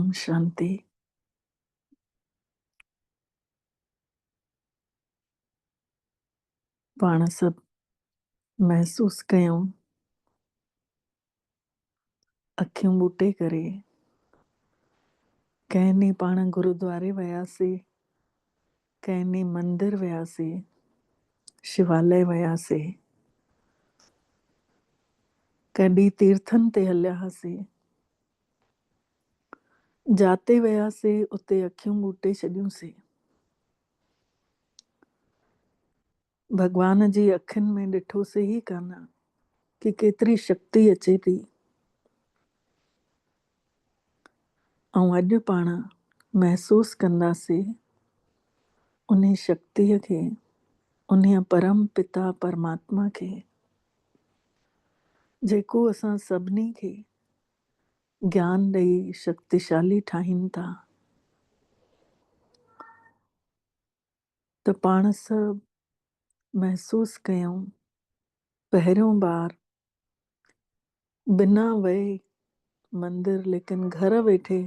ओम शांति। पाण सब महसूस कयूं अखियूं बूटे करे कंहिं ॾींहुं पाण गुरुद्वारे वियासीं, कंहिं ॾींहुं मंदिर वियासीं, शिवालय वियासीं, कॾहिं तीर्थनि ते हलिया हुआसीं। जाते वियासीं उते अखियूं बूटे छॾियूंसीं। भॻवान जी अखियुनि में ॾिठोसीं ई कान कि केतिरी शक्ति अचे थी। ऐं अॼु पाण महसूस कंदासीं उन शक्तिअ खे, उन परम पिता परमात्मा खे, जेको असां सभिनी खे ज्ञान ॾेई शक्तिशाली ठाहिनि था। त पाण सभु महसूस कयूं पहिरियों बार बिना वए मंदिर, लेकिन घर वेठे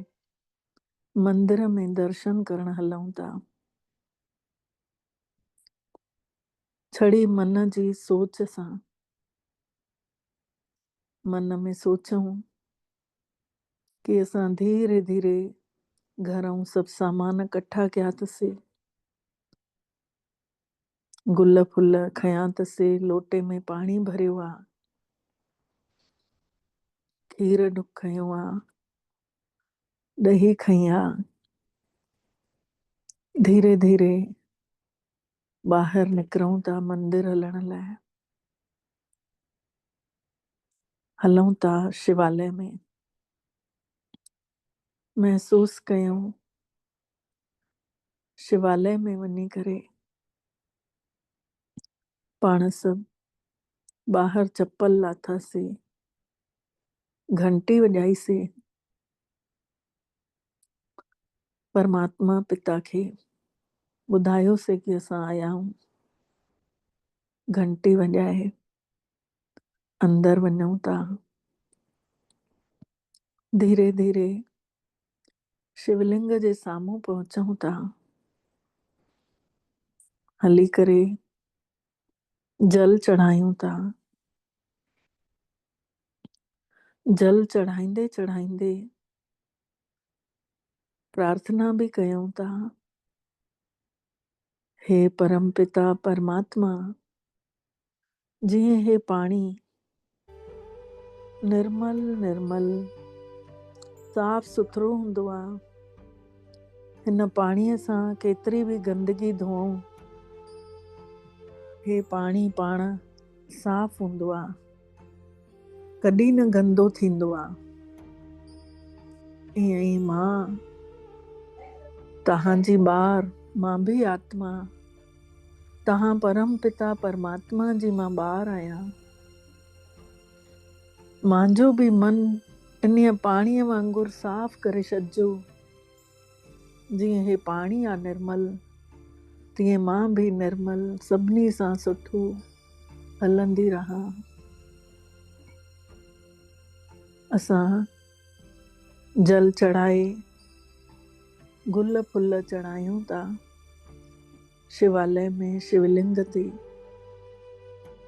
मंदिर में दर्शन करण हलूं था। छड़ी मन जी सोच सां मन में सोचूं कि असां धीरे धीरे घरों सभु सामान इकट्ठा कया अथसीं, गुल फुल खयां अथसीं, लोटे में पाणी भरियो आहे, खीर खयो आहे, ॾही खई आहे। धीरे धीरे ॿाहिरि निकिरूं था मंदिर हलण लाइ। हलूं था शिवालय में, महसूस कयूं शिवालय में वञी करे पाण सभु ॿाहिरि चप्पल लाथासीं, घंटी वॼाईसीं, परमात्मा पिता खे ॿुधायोसीं कि असां आया आहियूं। घंटी वॼाए अंदर वञूं था। धीरे धीरे शिवलिंग जे साम्हूं पहुचूं था। हली करे जल चढ़ायूं था। जल चढ़ाईंदे चढ़ाईंदे प्रार्थना भी कयूं था, हे परम पिता परमात्मा, जीअं हे पाणी निर्मल निर्मल साफ सुथरो हूंदो आहे, हिन पाणीअ सां केतिरी भी गंदगी धोऊं, हे पाणी पाण साफ हूंदो आहे, कॾहिं न गंदो थींदो आहे। ईअं ई मां तव्हांजी ॿार, मां भी आत्मा, तव्हां परम पिता परमात्मा जी मां ॿार आहियां। मुंहिंजो भी मन इन पाणीअ वांगुरु साफ करे छॾिजो। जीअं हे पाणी आहे निर्मल, तीअं मां भी निर्मल सभिनी सां सुठो हलंदी रहां। असां जल चढ़ाए गुल फुल चढ़ायूं था शिवालय में शिवलिंग ते।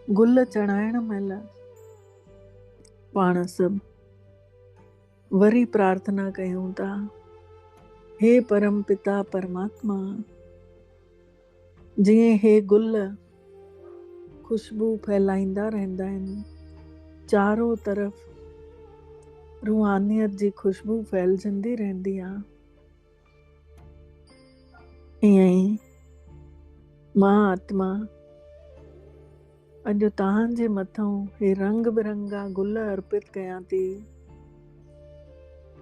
गुल चढ़ाइण महिल पाण सभु वरी प्रार्थना कयूं था, हे परम पिता परमात्मा, जीअं हे गुल खुशबू फैलाईंदा रहंदा आहिनि, चारों तरफ़ रूहानियत जी खुशबू फैलजंदी रहंदी आहे, ईअं ई मां आत्मा अॼु तव्हांजे मथां हे रंग बिरंगा गुल अर्पित कयां थी।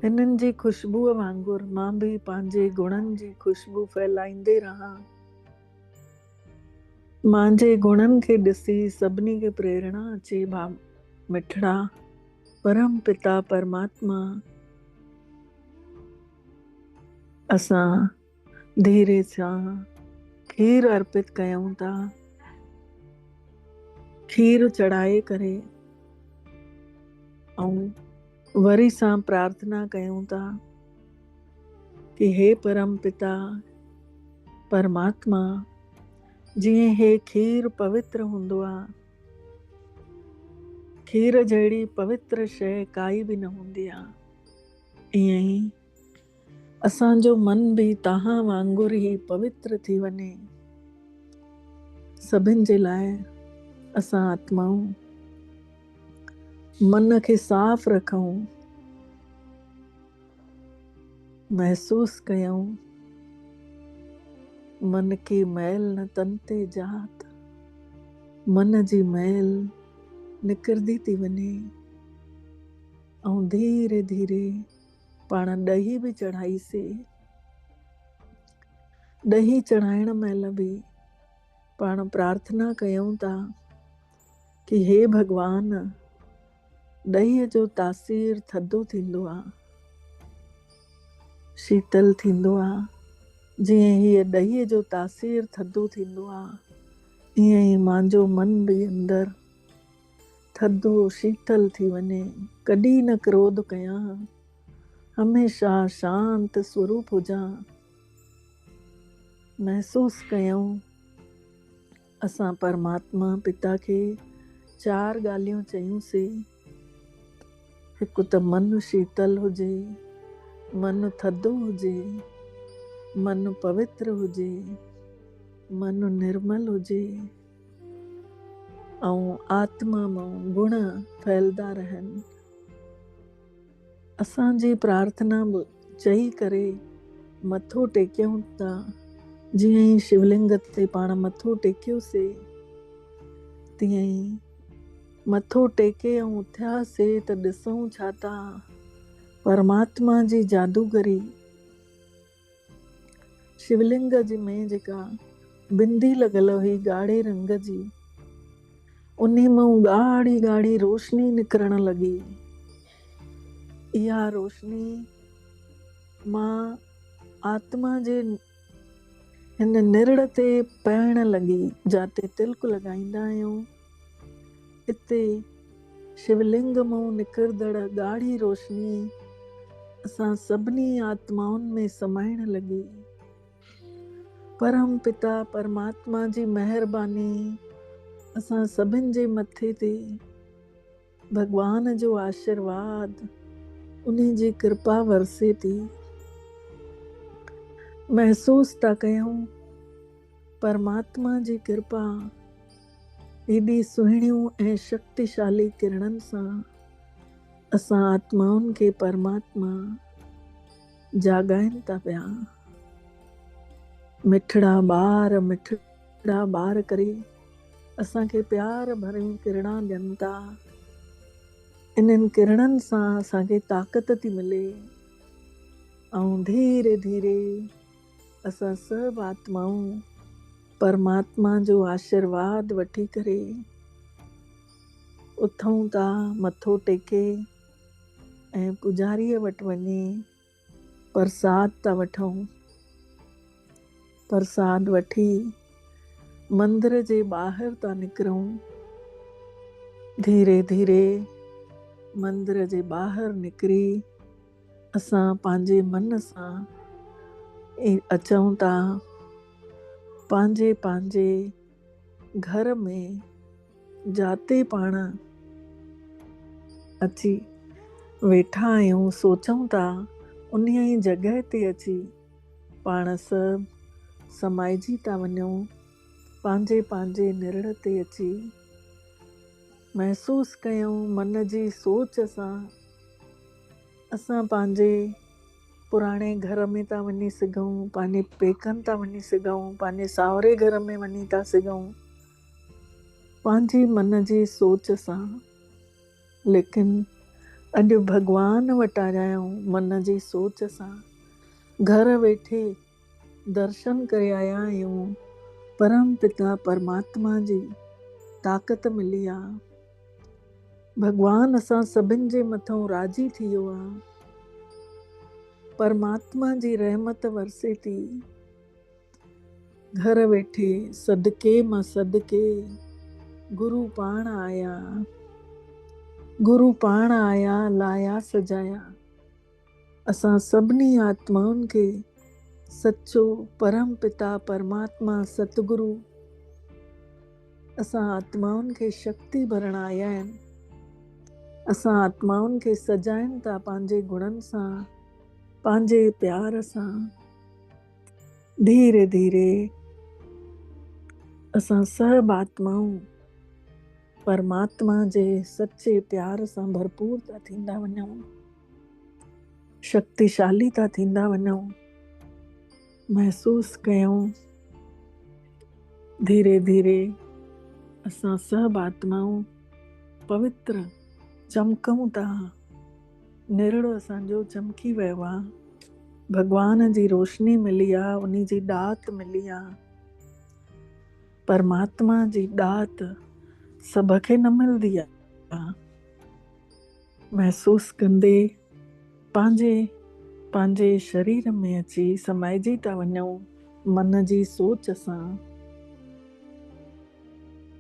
हिननि जी खुशबूअ वांगुरु मां भी पंहिंजे गुणनि जी खुशबू फैलाईंदे रहां। मुंहिंजे गुणनि खे ॾिसी सभिनी खे प्रेरणा अचे, मिठड़ा परम पिता परमात्मा, असां धीरे सां खीर अर्पित कयूं था। खीर चढ़ाए करे ऐं वरी सां प्रार्थना कयूं था, कि हे परम पिता परमात्मा, जीअं हे खीर पवित्र हूंदो आहे, खीर जहिड़ी पवित्र शइ काई बि न हूंदी आहे, ईअं ई असांजो मन बि तव्हां वांगुरु ई पवित्र थी वञे। सभिनि जे लाइ असां आत्माऊं मन खे साफ़ रखूं, महसूस कयूं मन की मैल न तन ते जात, मन जी मैल निकिरंदी थी वञे। ऐं धीरे धीरे पाण ॾही बि चढ़ाईसीं। ॾही चढ़ाइण महिल बि पाण प्रार्थना कयूं था कि हे भॻवान, ॾहीअ जो तासीर थधो थींदो आहे, शीतल थींदो आहे। जीअं हीअ ॾहीअ जो तासीर थधो थींदो आहे, ईअं ई मुंहिंजो मन बि अंदरि थधो शीतल थी वञे। कॾहिं न क्रोध कयां, हमेशह शांत स्वरूप हुजां। महसूस कयूं असां परमात्मा पिता खे 4 ॻाल्हियूं चयूंसीं। हिकु त मन शीतल हुजे, मन थधो हुजे, मन पवित्र हुजे, मन निर्मल हुजे, ऐं आत्मा मां गुण फैलदा रहनि। असांजी प्रार्थना चई करे मथो टेकियूं था। जीअं ई शिवलिंग ते पाण मथो टेकियोसीं, तीअं ई मथो टेके ऐं उथियासीं त ॾिसूं छा था, परमात्मा जी जादूगरी शिवलिंग जी में जेका बिंदी लॻल हुई ॻाढ़े रंग जी, उन मां ॻाढ़ी ॻाढ़ी रोशनी निकिरण लॻी। इहा रोशनी मां आत्मा जे हिन निरड़ ते पइण लॻी, जाते तिलक लॻाईंदा आहियूं, हिते शिवलिंग मां निकिरंदड़ ॻाढ़ी रोशनी असां सभिनी आत्माउनि में समाइण लॻी। परम पिता परमात्मा जी महिरबानी असां सभिनि जे मथे ते, भॻवान जो आशीर्वाद, उन्ही जी कृपा वरसे थी। महसूस था कयूं परमात्मा जी कृपा एॾी सुहिणियूं ऐं शक्तिशाली किरणनि सां असां आत्माउनि खे परमात्मा जाॻाइनि था पिया। मिठड़ा ॿार करे असांखे प्यार भरियूं किरणां ॾियनि था। इन्हनि किरणनि सां असांखे ताक़त थी मिले, ऐं धीरे धीरे असां सभु आत्माऊं परमात्मा जो आशीर्वाद वठी करे उथूं था, मथो टेके ऐं पुजारीअ वटि वञी प्रसाद था वठूं। प्रसाद वठी मंदिर जे ॿाहिरि था निकिरूं। धीरे धीरे मंदिर जे ॿाहिरि निकिरी असां पंहिंजे मन सां अचूं था पंहिंजे पंहिंजे घर में, जाते पाण अची वेठा आहियूं, सोचूं था उन ई जॻह ते अची पाण सभु समाइजी था वञूं। पंहिंजे पंहिंजे निरड़ ते अची महसूस कयूं मन जी सोच सां असां पंहिंजे पुराणे घर में था वञी सघूं, पंहिंजे पेकनि था वञी सघूं, पंहिंजे साहुरे घर में वञी था सघूं, पंहिंजी मन जी सोच सां। लेकिन अॼु भॻवान वटि आया आहियूं मन जी सोच सां, घर वेठे दर्शन करे आया आहियूं। परम पिता परमात्मा जी ताक़त मिली आहे। भॻवान असां सभिनि जे मथां राज़ी थी वियो आहे। परमात्मा जी रहमत वरसे थी। घर वेठे सदके मां सदके गुरु पाण आया, गुरु पाण आया, लाया सजाया। असां सभिनी आत्माउनि खे सच्चो परम पिता परमात्मा सतगुरु असां आत्माउनि खे शक्ति भरण आया आहिनि। असां आत्माउनि खे सजाइनि था पंहिंजे गुणनि सां, पंहिंजे प्यार सां। धीरे धीरे असां सभु आत्माऊं परमात्मा जे सच्चे प्यार सां भरपूर था थींदा वञूं, शक्तिशाली था थींदा वञूं। महसूस कयूं धीरे धीरे असां सभु आत्माऊं पवित्र चमकूं था। निरड़ो असांजो चमकी वियो आहे। भगवान जी रोशनी मिली आहे, उन जी ॾात मिली आहे। परमात्मा जी ॾात सभ खे न मिलंदी आहे। महसूस कंदे पंहिंजे पंहिंजे शरीर में अची समाइजी था वञूं। मन जी सोच सां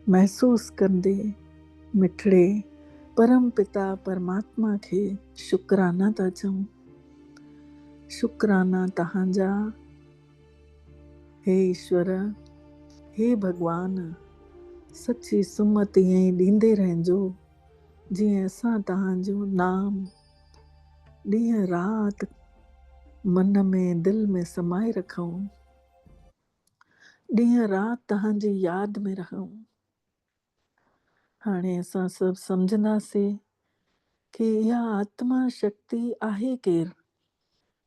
महसूस कंदे मिठड़े परम पिता परमात्मा खे शुकराना था चऊं। शुकराना तव्हांजा हे ईश्वर, हे भगवान। सची सुमत ईअं ई ॾींदे रहिजो जीअं असां तव्हांजो नाम ॾींहं राति मन में दिलि में समाए रखूं। ॾींहं राति तव्हांजी यादि में रहूं। हाणे असां सभु सम्झंदासीं कि इहा आत्मा शक्ति आहे केरु,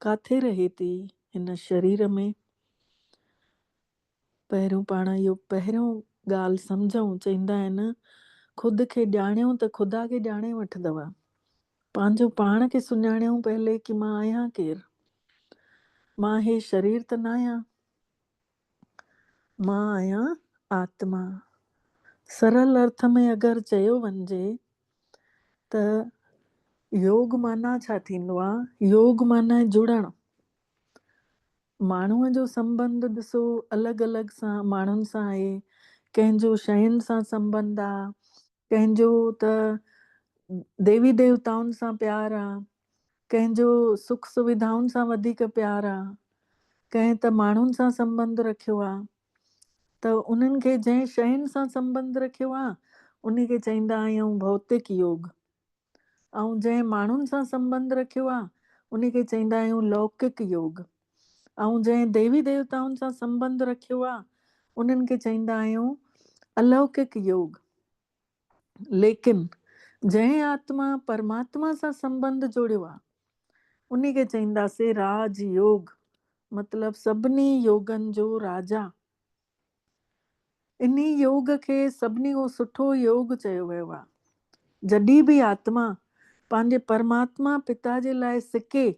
काथे रहे थी हिन शरीर में। पहिरियों पाण इहो पहिरियों ॻाल्हि सम्झूं। चवंदा आहिनि ख़ुदि खे ॼाणियो त ख़ुदा खे ॼाणे वठंदव। पंहिंजो पाण खे सुञाणियूं पहले कि मां आहियां केरु। मां हे शरीर त न आहियां, मां आहियां आत्मा। सरल अर्थ में अगरि चयो वञिजे त योग माना छा थींदो आहे? योग माना जुड़णु। माण्हूअ जो संबंध ॾिसो अलॻि अलॻि सां माण्हुनि सां आहे। कंहिंजो शयुनि सां संबंध आहे, कंहिंजो त देवी देवताउनि सां प्यार आहे, कंहिंजो सुख सुविधाउनि सां वधीक प्यार आहे, कंहिं त माण्हुनि सां संबंध रखियो आहे। त उन्हनि खे जंहिं शयुनि सां संबंध रखियो आहे उन खे चवंदा आहियूं भौतिक योग। ऐं जंहिं माण्हुनि सां संबंध रखियो आहे उन खे चवंदा आहियूं लौकिक योग। ऐं जंहिं देवी देवताउनि सां संबंध रखियो आहे उन्हनि खे चवंदा आहियूं अलौकिक योग। लेकिन जंहिं आत्मा परमात्मा सां संबंध जोड़ियो आहे उन खे चवंदासीं राज योग, मतिलबु सभिनी योगनि जो राजा। इन योग खे सभिनी खां सुठो योग चयो वियो आहे। जॾहिं बि आत्मा पंहिंजे परमात्मा पिता जे लाइ सिके,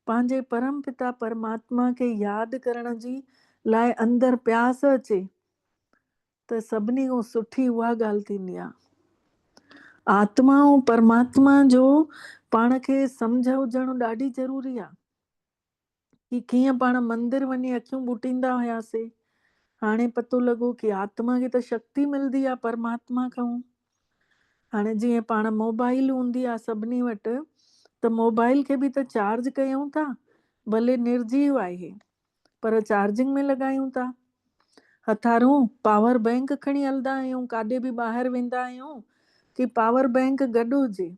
पंहिंजे परम पिता परमात्मा खे यादि करण जी लाइ अंदरि प्यास अचे त सभिनी खां सुठी उहा ॻाल्हि थींदी आहे। आत्मा ऐं परमात्मा जो पाण खे सम्झ हुजणु ॾाढी ज़रूरी आहे। कि कीअं पाण मंदिर वञी अखियूं ॿुटींदा हुआसीं, हाणे पतो लॻो कि आत्मा खे त शक्ति मिलंदी आहे परमात्मा खां। हाणे जीअं पाण मोबाइल हूंदी आहे सभिनी वटि, त मोबाइल खे बि त चार्ज कयूं था, भले निर्जीव आहे पर चार्जिंग में लॻायूं था। हथारूं पावर बैंक खणी हलंदा आहियूं, काॾे बि ॿाहिरि वेंदा आहियूं कि पावर बैंक गॾु हुजे,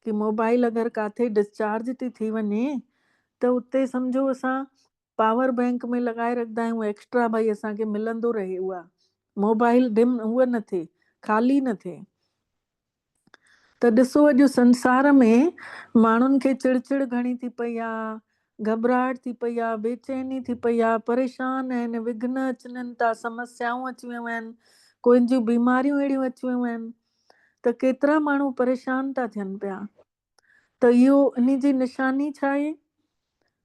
कि मोबाइल अगरि काथे डिस्चार्ज थी वञे त उते सम्झो असां पावर बैंक में लॻाए रखंदा आहियूं एक्स्ट्रा, भई असांखे मिलंदो रहे उहा मोबाइल डिम उहा न थिए, ख़ाली न थिए। त ॾिसो अॼु संसार में माण्हुनि खे चिड़चिड़ घणी थी पई आहे, घबराहट थी पई आहे, बेचैनी थी पई आहे, परेशान आहिनि, विघ्न अचनि था, समस्याऊं अची वियूं आहिनि, कोई जूं बीमारियूं अहिड़ियूं अची वियूं आहिनि। त केतिरा माण्हू परेशान था थियनि पिया। त इहो इन जी निशानी छा आहे?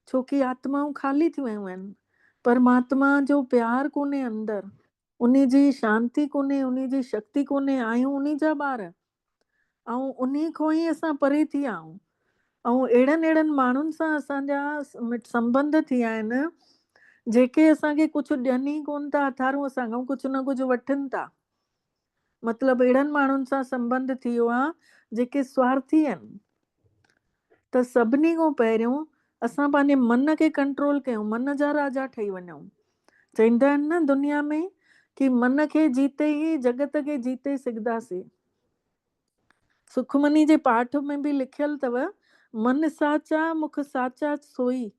छोकी आत्माऊं ख़ाली थी वियूं आहिनि, परमात्मा जो प्यार कोन्हे अंदरि, उन जी शांती कोन्हे, उन जी शक्ति कोन्हे। आहियूं उन जा ॿार ऐं उन खां ई असां परे थी विया आहियूं। ऐं अहिड़नि माण्हुनि सां असांजा संबंध थी विया आहिनि जेके असांखे कुझु ॾियनि ई कोन था, हथारूं असांखां कुझु न कुझु वठनि था। मतिलबु अहिड़नि माण्हुनि सां संबंध थी वियो आहे जेके स्वार्थी आहिनि। त सभिनी खां पहिरियों असां पंहिंजे मन खे कंट्रोल कयूं, मन जा राजा ठही वञूं। चवंदा आहिनि न दुनिया में कि मन खे जीते ही जगत खे जीते सघंदासीं। सुखमनी जे पाठ में भी लिखियल अथव, मन साचा मुख साचा सोई,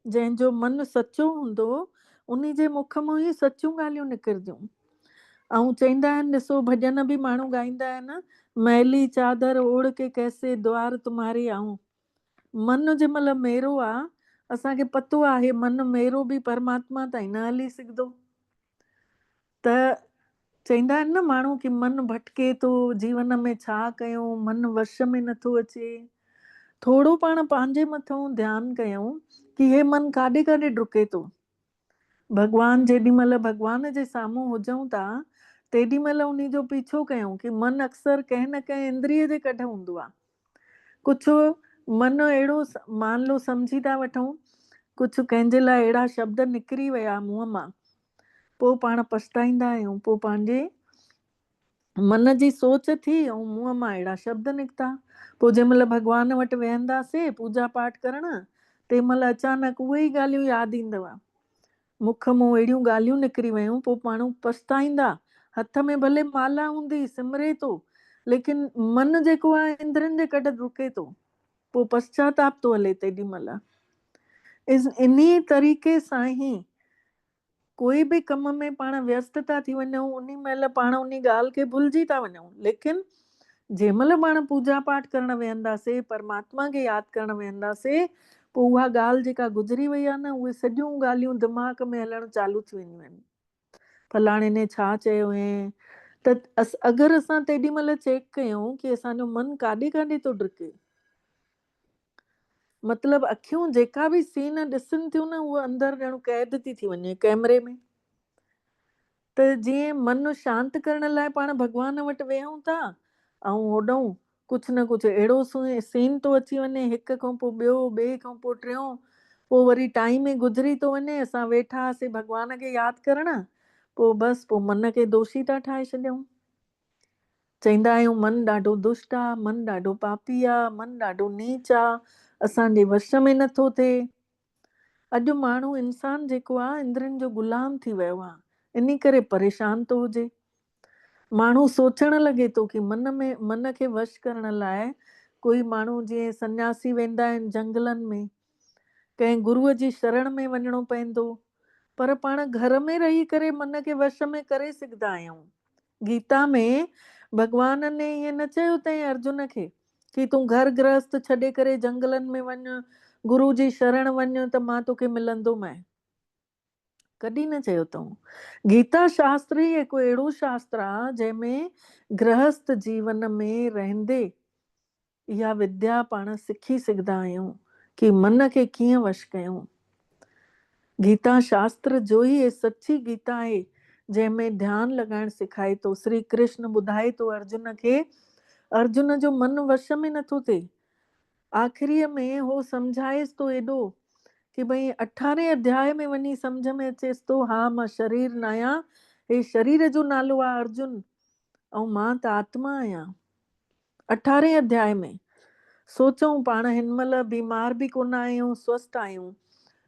जंहिंजो मन सचो हूंदो उन्ही जे मुख मां ही सचियूं ॻाल्हियूं निकिरंदियूं। ऐं चवंदा आहिनि, ॾिसो भॼन भी माण्हू ॻाईंदा आहिनि, मैली चादर ओढ़ के कैसे द्वार तुम्हारे आऊं। मन जंहिं महिल मेरो आहे, असांखे पतो आहे मन मेरो बि परमात्मा ताईं न हली सघंदो। त चवंदा आहिनि न माण्हू कि मन भटके थो, जीवन में छा कयूं, मन वश में नथो अचे। थोरो पाण पंहिंजे मथां ध्यानु कयूं कि हे मन काॾे काॾे डुके थो। भॻवान जेॾी महिल भॻवान जे साम्हूं हुजऊं था, तेॾी महिल उन जो पीछो कयूं कि मन अक्सर कंहिं न कंहिं इंद्रिय जे कढ हूंदो आहे। कुझु मन अहिड़ो मान लो सम्झी था वठूं, कुझु कंहिंजे लाइ अहिड़ा शब्द निकिरी विया मुंहं मां, पोइ पाण पछताईंदा आहियूं। पोइ पंहिंजे मन जी सोच थी ऐं मुंहं मां अहिड़ा शब्द निकिता। पोइ जंहिं महिल भॻवान वटि वेहंदासीं पूजा पाठ करण, तंहिं महिल अचानक उहे ई ॻाल्हियूं यादि ईंदव, मुख मां अहिड़ियूं ॻाल्हियूं निकिरी वियूं। पोइ माण्हू पछताईंदा, हथ में भले माला हूंदी, सिमरे थो, लेकिन मन जेको आहे इंद्रियनि जे कढ डुके थो। पोइ पश्चाताप थो हले तेॾी महिल। इन्ही तरीक़े सां ही कोई भी कम में पाण व्यस्त था थी वञूं, उन महिल पाण उन ॻाल्हि खे भुलिजी था वञूं। लेकिन जंहिं महिल पाण पूजा पाठ करण वेहंदासीं, परमात्मा खे यादि करण वेहंदासीं, पोइ उहा ॻाल्हि जेका गुज़री वई आहे न, उहे सॼियूं ॻाल्हियूं दिमाग़ में हलणु चालू थी वेंदियूं आहिनि। फलाणे ने छा चयो हुयईं, त अगरि असां तेॾी महिल चेक कयूं कि असांजो मन काॾे काॾे थो डुके, मतलब अखियूं जेका भी सीन ॾिसनि थियूं न, उहो अंदरि ॼणो कैद थी वञे कैमरे में। त जीअं मन शांत करण लाइ पाण भॻवान वटि वेहूं था, ऐं होॾऊं कुझु न कुझु अहिड़ो सीन थो अची वञे, हिक खां पोइ ॿियो, ॿिए खां पोइ टियों, पोइ वरी टाइम ई गुज़री थो वञे, असां वेठा हुआसीं भॻवान खे यादि करण, पोइ बसि पोइ मन खे दोषी था ठाहे छॾियूं। चवंदा आहियूं मन ॾाढो दुष्ट आहे, मन ॾाढो पापी आहे, मन ॾाढो नीच आहे, असांजे वश में नथो थिए। अॼु माण्हू इंसान जेको आहे इंद्रियनि जो गुलाम थी वियो आहे, इन करे परेशान थो हुजे। माण्हू सोचण लॻे थो कि मन खे वश करण लाइ कोई माण्हू जीअं सन्यासी वेंदा आहिनि जंगलनि में, कंहिं गुरूअ जी शरण में वञिणो पवंदो, पर पाण घर में रही करे मन खे वश में करे सघंदा आहियूं। गीता में भॻवान ने ईअं न चयो अथई अर्जुन खे कि तूं घर गृहस्थ छॾे करे जंगलनि में वञ, गुरू जी शरण वञ त मां तोखे मिलंदो मैं। कॾहिं न चयो अथऊं। गीता शास्त्र ही हिकु अहिड़ो शास्त्र आहे जंहिंमें गृहस्थ जीवन में रहंदे इहा विद्या पाण सिखी सघंदा आहियूं कि मन खे कीअं वश कयूं। गीता शास्त्र जो ही सच्ची गीता आहे जंहिंमें ध्यानु लॻाइण सिखाए थो। श्री कृष्ण ॿुधाए थो अर्जुन खे, अर्जुन जो मन वश में नथो थिए। आख़िरीअ में हो सम्झाएसि थो एॾो कि भई 18 अध्याय में वञी सम्झ में अचेसि थो, हा मां शरीर न आहियां, हे शरीर जो नालो आहे अर्जुन, ऐं मां त आत्मा आहियां। 18 अध्याय में सोचूं पाण हिन महिल बीमार बि कोन आहियूं, स्वस्थ आहियूं,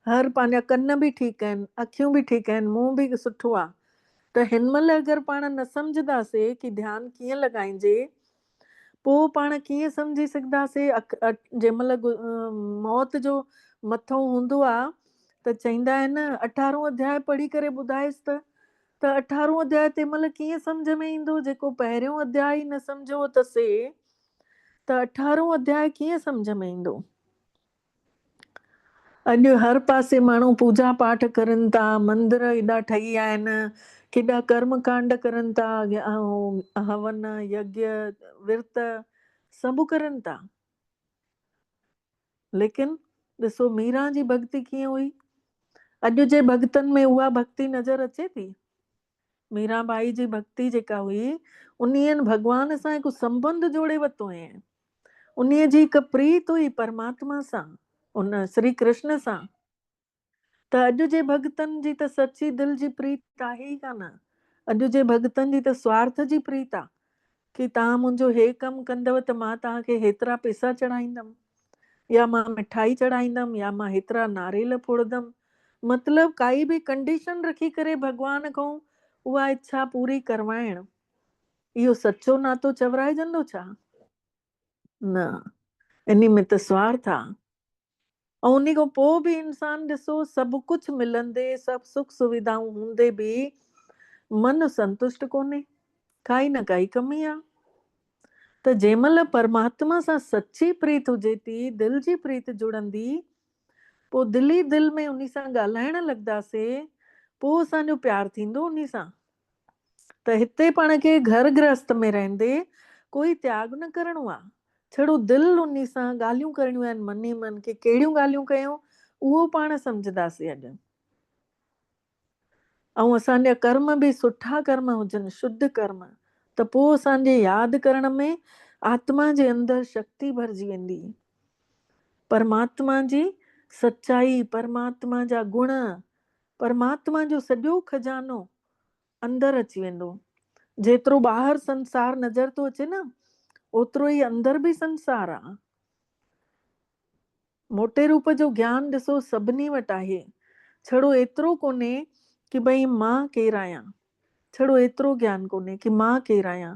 हर पंहिंजा कन बि ठीकु आहिनि, अखियूं बि ठीकु आहिनि, मुंहुं बि सुठो आहे, त हिन महिल अगरि पाण न सम्झंदासीं कि ध्यानु कीअं लॻाइजे, पोइ पाण कीअं सम्झी सघंदासीं। जंहिं महिल मौत जो मथो हूंदो आहे त चवंदा आहिनि 18 अध्याय पढ़ी करे ॿुधाएसि त 18 अध्याय तंहिं महिल कीअं सम्झ में ईंदो। जेको पहिरियों अध्याय न सम्झो अथसीं त 18 अध्याय कीअं सम्झ में ईंदो। अॼु हर पासे माण्हू पूजा पाठ करनि था, मंदिर एॾा ठही आहिनि, केॾा कर्म कांड करनि था, हवन यज्ञ विर्त सभु करनि था, लेकिन ॾिसो मीरा जी भक्ति कीअं हुई। अॼु जे भक्तनि में उहा भक्ति नज़र अचे थी। मीराबाई जी भक्ति जेका हुई, उन्हीअ भॻवान सां हिकु संबंध जोड़े वरितो हुयईं, उन्हीअ जी हिकु प्रीत हुई परमात्मा सां, उन श्री कृष्ण सां। त अॼु जे भक्तनि जी त सची दिलि जी प्रीत आहे ई कान। अॼु जे भक्तनि जी त स्वार्थ जी प्रीत आहे कि तव्हां मुंहिंजो हे कमु कंदव त मां तव्हांखे हेतिरा पैसा चढ़ाईंदमि, या मां मिठाई चढ़ाईंदमि, या मां हेतिरा नारेल फोड़ंदमि। मतलब काई बि कंडीशन रखी करे भॻवान खां उहा इच्छा पूरी करवाइण, इहो सचो नातो चवराइजंदो छा? न, इन में त स्वार्थ आ। ऐं उन खां पोइ बि इंसान ॾिसो, सभु कुझु मिलंदे, सभु सुख सुविधाऊं हूंदे बि मन संतुष्ट कोन्हे, काई न काई कमी आहे। त जंहिंमहिल परमात्मा सां सची प्रीत हुजे थी, दिलि जी प्रीत जुड़ंदी, पोइ दिलि ई दिलि में उन सां ॻाल्हाइण लॻंदासीं, पोइ असांजो प्यार थींदो उन सां। त हिते पाण खे घर गृहस्थ में रहंदे कोई त्याग न करिणो आहे, छड़ो दिलि उन सां ॻाल्हियूं करणियूं आहिनि, मन ई मन खे कहिड़ियूं ॻाल्हियूं कयूं उहो पाण सम्झंदासीं अॼु। ऐं असांजा कर्म बि सुठा कर्म हुजनि, शुद्ध कर्म, त पोइ असांजे यादि करण में आत्मा जे अंदरि शक्ति भरिजी वेंदी। परमात्मा जी सच्चाई, परमात्मा जा गुण, परमात्मा जो सॼो खजानो अंदरि अची वेंदो। जेतिरो ॿाहिरि संसार नज़र थो अचे न, ओतिरो ई अंदरि बि संसार आहे। मोटे रूप जो ज्ञान ॾिसो सभिनी वटि आहे, छड़ो एतिरो कोन्हे कि भई मां केरु आहियां, छड़ो एतिरो ज्ञान कोन्हे कि मां केरु आहियां।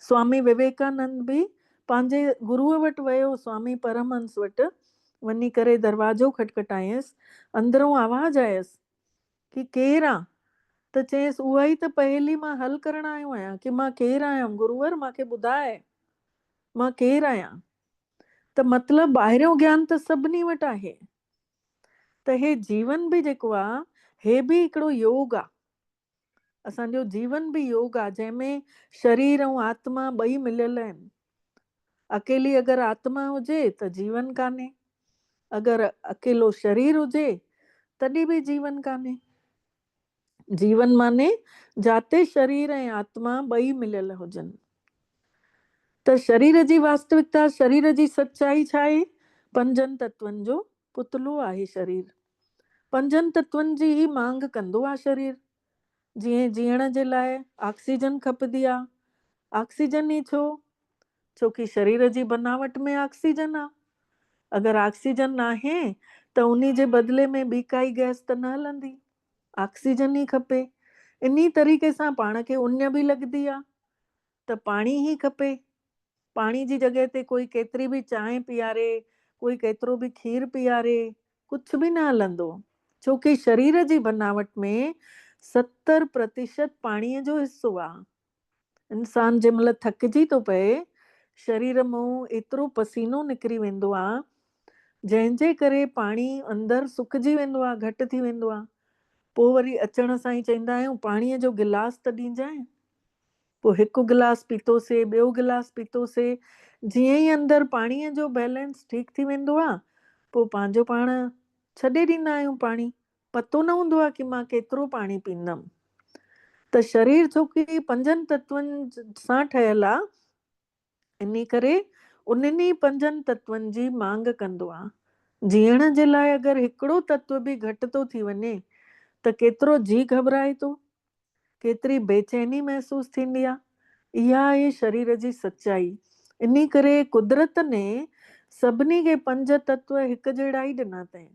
स्वामी विवेकानंद बि पंहिंजे गुरूअ वटि वियो, स्वामी परमहंस वटि वञी करे दरवाजो खटखटायसि, अंदरों आवाज़ आयसि कि केरु आहे? त चयसि उहा ई त पहेली मां हल करण आयो आहियां कि मां केरु आहियां, गुरूवर मूंखे ॿुधाए मां केरु आहियां। त मतिलबु ॿाहिरियों ज्ञान त सभिनी वटि आहे। त हे जीवन बि जेको आहे, हे बि हिकिड़ो योग आहे। असांजो जीवन बि योग आहे, जंहिंमें शरीर ऐं आत्मा ॿई मिलियल आहिनि। अकेली अगरि आत्मा हुजे त जीवन कान्हे, अगरि अकेलो शरीर हुजे तॾहिं बि जीवन कान्हे। जीवन माने जाते शरीर ऐं आत्मा ॿई मिलियल हुजनि। त शरीर जी वास्तविकता, शरीर जी सच्चाई छा आहे? पंजनि तत्वनि जो पुतलो आहे शरीर। पंजनि तत्वनि जी ही मांग कंदो आहे शरीर। जीअं जीअण जे लाइ ऑक्सीजन खपंदी आहे। ऑक्सीजन ई छो? छोकी शरीर जी बनावट में ऑक्सीजन आहे। अगरि ऑक्सीजन नाहे त उन जे बदिले में ॿी काई गैस त न हलंदी, ऑक्सीजन ई खपे। इन तरीक़े सां पाण खे उञ बि लॻंदी आहे त पाणी ई खपे। पाणी जी जॻह ते कोई केतिरी बि चांहि पीआरे, कोई केतिरो बि खीर पीआरे, कुझु बि न हलंदो, छोकी शरीर जी बनावट में 70% पाणीअ जो हिस्सो आहे। इंसान जंहिं महिल थकिजी थो पए, शरीर मां एतिरो पसीनो निकिरी वेंदो आहे, जंहिंजे करे पाणी अंदरि सुकिजी वेंदो आहे, घटि थी वेंदो आहे। पोइ वरी अचण सां ई चवंदा आहियूं पाणीअ जो गिलास त ॾिजांइ। पोइ हिकु गिलास पीतोसीं, ॿियो गिलास पीतोसीं, जीअं ई अंदरि पाणीअ जो बैलेंस ठीकु थी वेंदो आहे, पोइ पंहिंजो पाण छॾे ॾींदा आहियूं पाणी। पतो न हूंदो आहे कि मां केतिरो पाणी पींदमि। त शरीर छोकी पंजनि तत्वनि सां ठहियल आहे, इन करे उन्हनि पंजनि तत्वनि जी मांग कंदो आहे। जीअण जे लाइ अगरि हिकिड़ो तत्व बि घटि थो थी वञे त केतिरो जी घबराए थो, केतिरी बेचैनी महसूस थींदी आहे। इहा आहे शरीर जी सच्चाई। इन करे कुदरत ने सभिनी खे पंज तत्व हिकु जहिड़ा ई ॾिना अथई।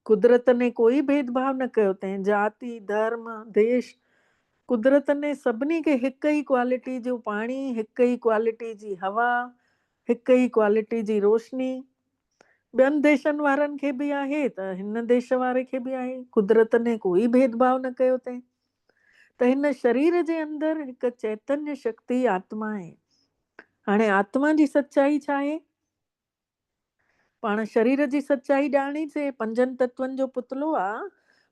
कुदरत ने कोई भेदभाव न कयो अथई, जाति, धर्म, देश। कुदरत ने सभिनी खे हिकु ई क्वालिटी जो पाणी, हिकु ई क्वालिटी जी हवा, हिकु ई क्वालिटी जी रोशनी। ॿियनि देशनि वारनि खे बि आहे त हिन देश वारे खे बि आहे। कुदरत ने कोई भेदभाव न कयो अथई। त हिन शरीर जे अंदरि हिकु चैतन्य शक्ति आत्मा आहे। हाणे आत्मा जी सच्चाई छा आहे? पाण शरीर जी सच्चाई ॼाणीसीं, पंजनि तत्वनि जो पुतलो आहे,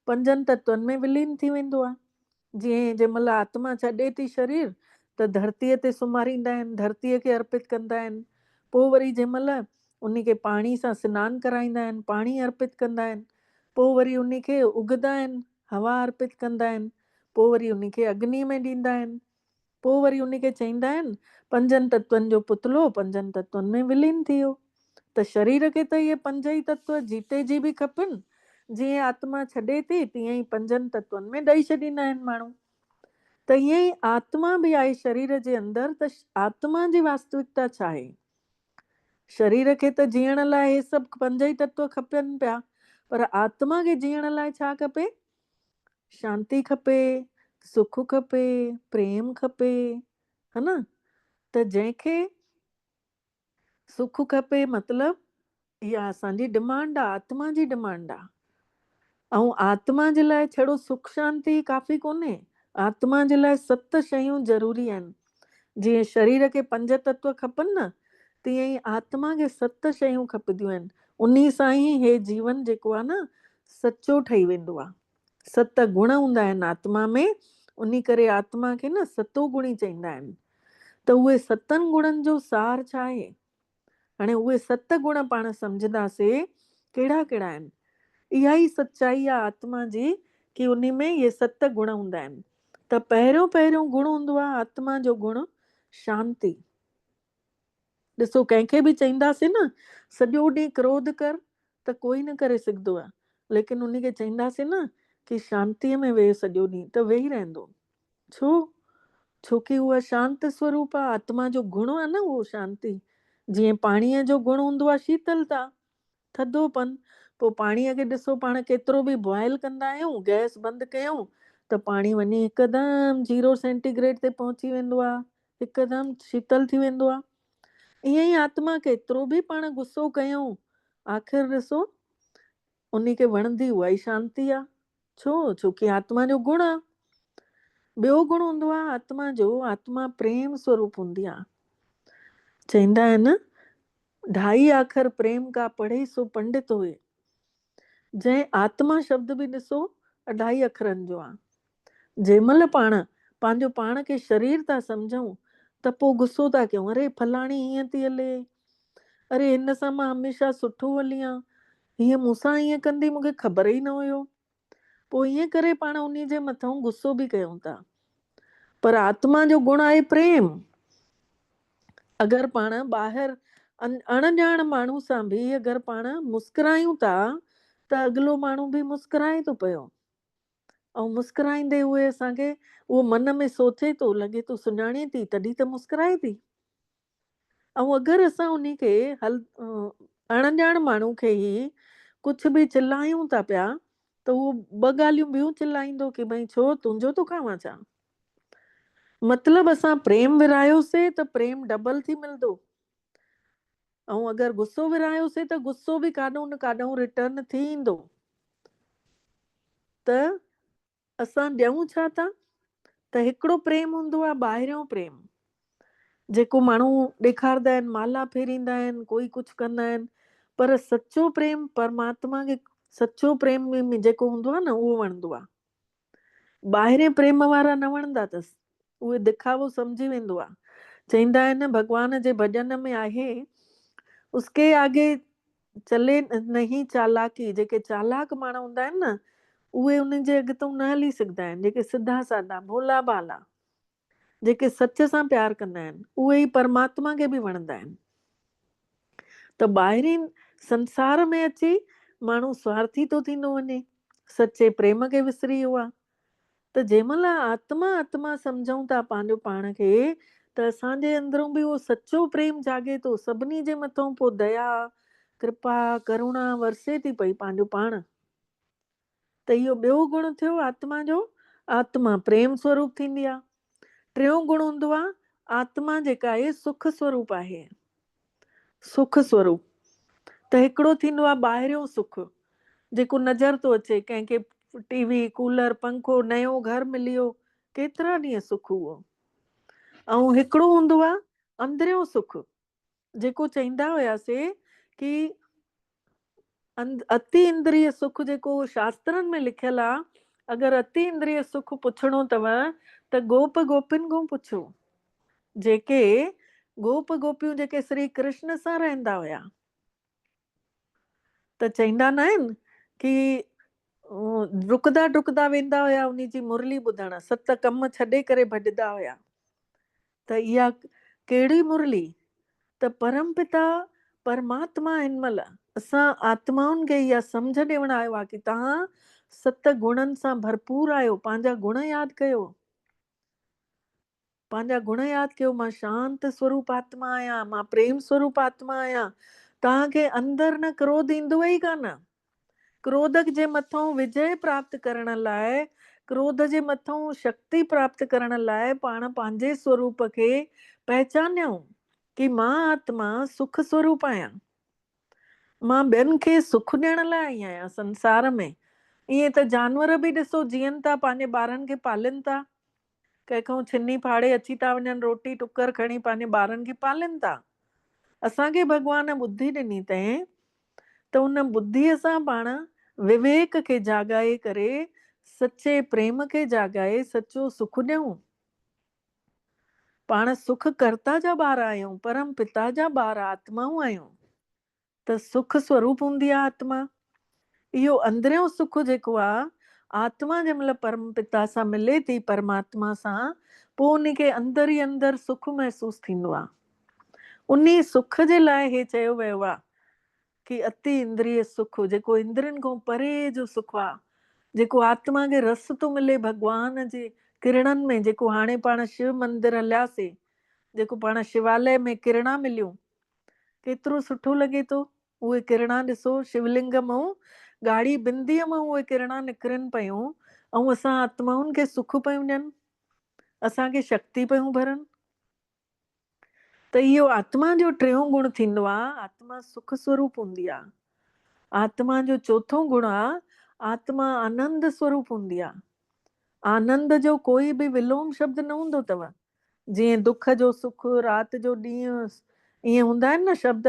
पंजनि तत्वनि में विलीन थी वेंदो आहे। जीअं जंहिं महिल आत्मा छॾे थी शरीर त धरतीअ ते सुम्हारींदा आहिनि, धरतीअ खे अर्पित कंदा आहिनि। पोइ वरी जंहिं महिल उन खे पाणी सां सनानु कराईंदा आहिनि, पाणी अर्पित कंदा आहिनि। पोइ वरी उन खे उगंदा आहिनि, हवा अर्पित कंदा आहिनि। पोइ वरी उन खे अग्नि में ॾींदा आहिनि। पोइ वरी उन खे चवंदा आहिनि पंजनि तत्वनि जो पुतलो पंजनि तत्वनि में विलीन थी वियो। त शरीर खे त इहे पंज ई तत्व जीते जी बि खपनि। जीअं आत्मा छॾे थी तीअं ई पंजनि तत्वनि में ॾेई छॾींदा आहिनि माण्हू। त ईअं ई आत्मा बि आहे शरीर जे अंदरि। त आत्मा जी वास्तविकता छा आहे? शरीर खे त जीअण लाइ हे सभु 5 ई तत्व खपनि पिया, पर आत्मा खे जीअण लाइ छा खपे? शांती खपे, सुख खपे, प्रेम खपे, है न? त जंहिंखे सुख खपे मतलब इहा असांजी डिमांड आहे, आत्मा जी डिमांड आहे। ऐं आत्मा जे लाइ छड़ो सुख शांति काफ़ी कोन्हे, आत्मा जे लाइ 7 शयूं ज़रूरी आहिनि। जीअं शरीर खे 5 तत्व खपनि न, तीअं ई आत्मा खे 7 शयूं खपंदियूं आहिनि। उन्ही सां ई हे जीवन जेको आहे न सचो ठही वेंदो आहे। 7 गुण हूंदा आहिनि आत्मा में, उन्ही करे आत्मा खे न सतो गुणी चईंदा आहिनि। त उहे 7 गुणनि जो सार छा आहे? हाणे उहे 7 गुण पाण सम्झंदासीं कहिड़ा कहिड़ा आहिनि। इहा ई सच्चाई आहे आत्मा जी कि उन में इहे 7 गुण हूंदा आहिनि। त पहिरियों गुण हूंदो आहे आत्मा जो गुण शांति। ॾिसो कंहिंखे बि चईंदासीं न सॼो ॾींहुं क्रोध कर त कोई न करे सघंदो आहे, लेकिन उन खे चईंदासीं न कि शांतीअ में वेह सॼो ॾींहुं त वेही रहंदो। छो? छोकी उहा शांत स्वरूप आहे, आत्मा जो गुण आहे न उहो शांति। जीअं पाणीअ जो गुण हूंदो आहे शीतलता, थधोपन। पोइ पाणीअ खे ॾिसो पाण केतिरो बि बॉइल कंदा आहियूं, गैस बंदि कयूं त पाणी वञी हिकदमि 0 सेंटीग्रेड ते पहुची वेंदो आहे, हिकदमि शीतल थी वेंदो आहे। ईअं ई आत्मा केतिरो बि पाण गुस्सो कयूं, आख़िर ॾिसो उन खे वणंदी उहा ई शांती आहे। छो? छोकी आत्मा जो गुण आहे। ॿियो गुण हूंदो आहे आत्मा जो, आत्मा प्रेम स्वरूप हूंदी आहे। चईंदा आहिनि 2.5 अखर प्रेम का पढ़े सो पंडित हुए। जंहिं आत्मा शब्द बि ॾिसो 2.5 अखरनि जो आहे। जंहिं महिल पाण पंहिंजो पाण खे शरीर था सम्झूं त पोइ गुस्सो था कयूं, अरे फलाणी हीअं थी हले, अरे हिन सां मां हमेशह सुठो हली आहियां, हीअं मूंसां हीअं कंदी मूंखे ख़बर ई न हुयो। पोइ ईअं करे पाण उन जे मथां गुस्सो बि कयूं था। पर आत्मा जो गुण आहे प्रेम। अगरि पाण ॿाहिरि अणॼाण माण्हू सां बि अगरि पाण मुस्कुरायूं था त अॻिलो माण्हू बि मुस्कुराए थो पियो, ऐं मुस्कुराईंदे उहे असांखे उहो मन में सोचे थो, लॻे थो सुञाणे थी तॾहिं त मुस्कुराए थी। ऐं अगरि असां उन खे अणॼाण माण्हू खे ई कुझु बि चिल्लायूं था पिया त उहो 2 ॻाल्हियूं ॿियूं चिल्लाईंदो कि भई छो तुंहिंजो थो खावां छा? मतलब असां प्रेम विरायोसीं त प्रेम डबल थी मिलंदो, ऐं अगरि गुस्सो विरायोसीं त गुस्सो बि काॾों न काॾों रिटर्न थी ईंदो। त असां ॾियूं छा था? त हिकिड़ो प्रेम हूंदो आहे ॿाहिरियों प्रेम, जेको माण्हू ॾेखारींदा आहिनि, माला फेरींदा आहिनि, कोई कुझु कंदा आहिनि, पर सचो प्रेम परमात्मा खे सचो प्रेम में जेको हूंदो आहे न उहो वणंदो आहे। ॿाहिरें प्रेम वारा न वणंदा अथसि, उहे दिखावो सम्झी वेंदो आहे। चईंदा आहिनि भॻवान जे भॼन में आहे, उसके आगे चले नहीं चालाकी। जेके चालाक माण्हू हूंदा आहिनि न उहे उन्हनि जे अॻितो न हली सघंदा आहिनि। जेके सिधा साधा भोला भाला जेके सच सां प्यार कंदा आहिनि उहे ई परमात्मा खे बि वणंदा आहिनि। त ॿाहिरीं संसार में अची माण्हू स्वार्थी थो थींदो वञे, सचे प्रेम खे विसरी वियो आहे। त जंहिंमहिल आत्मा सम्झूं था पंहिंजो पाण खे त असांजे अंदरूं बि उहो सचो प्रेम जागे थो, सभिनी जे मथां पोइ दया कृपा करुणा वरसे थी पई पंहिंजो पाण। त इहो ॿियो गुण थियो आत्मा जो, आत्मा प्रेम स्वरूप थींदी आहे। टियों गुण हूंदो आहे आत्मा जेका आहे सुख स्वरूप आहे। सुख स्वरूप त हिकिड़ो थींदो आहे ॿाहिरियों सुख जेको नज़र थो अचे, कंहिंखे टीवी कूलर पंखो नयो घर मिली वियो, केतिरा ॾींहं सुख उहो। ऐं हिकिड़ो हूंदो आहे अंदरियों सुख, जेको चईंदा हुयासीं कि अति इंद्रिय सुख जेको शास्त्रनि में लिखियल आहे, अगरि अति इंद्रिय सुख पुछणो अथव त गोप गोपिन खां पुछो। जेके गोप गोपियूं जेके श्री कृष्ण सां रहंदा हुया, त चईंदा न आहिनि कि डुकदा डुकदा वेंदा हुया उन जी मुरली ॿुधण, 7 कम छॾे करे भॼदा हुया। त इहा कहिड़ी मुरली? त परमपिता परमात्मा हिन महिल असां आत्माउनि खे इहा सम्झ ॾियण आयो आहे कि तव्हां 7 गुणनि सां भरपूर आहियो, पंहिंजा गुण यादि कयो। पंहिंजा गुण यादि कयो, मां शांत स्वरूप आत्मा आहियां, मां प्रेम स्वरूप आत्मा आहियां। तव्हांखे अंदरि न क्रोध ईंदो ई कान। क्रोध जे मथां विजय प्राप्त करण लाइ, क्रोध जे मथां शक्ति प्राप्त करण लाइ पाण पंहिंजे स्वरूप खे पहचानियूं कि मां आत्मा सुख स्वरूप आहियां। मां ॿियनि खे सुख ॾियण लाइ आई आहियां संसार में। ईअं त जानवर बि ॾिसो जीअनि था, पंहिंजे ॿारनि खे पालनि था, कंहिंखां छिनी फाड़े अची था वञनि, रोटी टुकर खणी पंहिंजे ॿारनि खे पालनि था। असांखे भॻवान बुद्धि ॾिनी अथई, त उन बुद्धीअ सां पाण विवेक खे जाॻाए करे, सचे प्रेम खे जाॻाए सचो सुख ॾियूं। पाण सुख कर्ता जा ॿार आहियूं, परम पिता जा ॿार आत्माऊं आहियूं। त सुख स्वरूप हूंदी आहे आत्मा। इहो अंदरियों सुख जेको आहे, आत्मा जंहिं महिल परम पिता सां मिले थी, परमात्मा सां, पोइ उनखे अंदरि ई अंदरि सुख महसूस थींदो आहे। उन सुख जे लाइ हे चयो वियो आहे कि अति इंद्रिय सुख, जेको इंद्रियनि खां परे जो सुख आहे, जेको आत्मा खे रस थो मिले भगवान जे किरणनि में। जेको हाणे पाण शिव मंदिर हलियासीं, जेको पाण शिवालय में किरणा मिलियूं, केतिरो सुठो लॻे थो। उहे किरणा ॾिसो, शिवलिंग मां ॻाढ़ी बिंदीअ मां उहे किरणा निकिरनि पियूं, ऐं असां आत्माउनि खे सुख पियूं ॾियनि, असांखे शक्ति पियूं भरनि। त इहो आत्मा जो टियों गुण थींदो आहे, आत्मा सुख स्वरूप हूंदी आहे। आत्मा जो चौथो गुण आहे, आत्मा आनंद स्वरूप हूंदी आहे। आनंद जो कोई बि विलोम शब्द न हूंदो अथव। जीअं दुख जो सुख, राति जो ॾींहुं, ईअं हूंदा आहिनि न शब्द,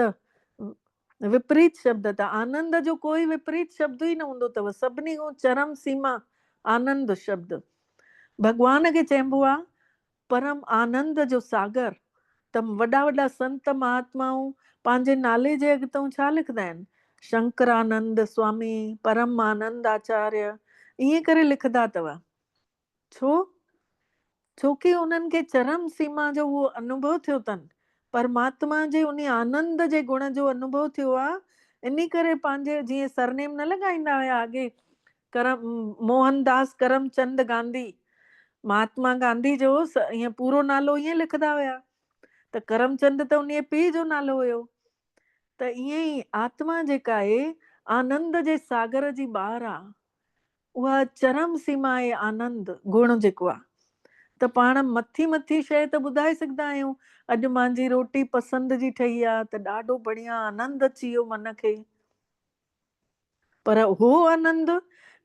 विपरीत शब्द। त आनंद जो कोई विपरीत शब्द ई न हूंदो अथव, सभिनी खां चरम सीमा आनंद शब्द। भगवान खे चइबो आहे परम आनंद जो सागर। त वॾा वॾा संत महात्माऊं पंहिंजे नाले जे अॻितां छा लिखंदा आहिनि? शंकरानंद स्वामी, परम आनंद आचार्य, ईअं करे लिखंदा अथव। छोकी उन्हनि खे चरम सीमा जो उहो अनुभव थियो अथनि, परमात्मा जे उन आनंद जे गुण जो अनुभव थियो आहे। इन करे पंहिंजे जीअं सरनेम न लॻाईंदा हुया अॻे, मोहनदास करमचंद गांधी, महात्मा गांधी जो ईअं पूरो नालो ईअं लिखंदा हुया। त करमचंद त उन पीउ जो नालो हुयो। त ईअं ई आत्मा जेका आहे, आनंद जे सागर जी ॿार आहे। उहा चरम सीमा आहे आनंद गुण जेको आहे। त पाण मथी शइ त ॿुधाए सघंदा आहियूं, अॼु मुंहिंजी रोटी पसंदि जी ठही आहे, त ॾाढो बढ़िया आनंद अची वियो मन खे। पर उहो आनंद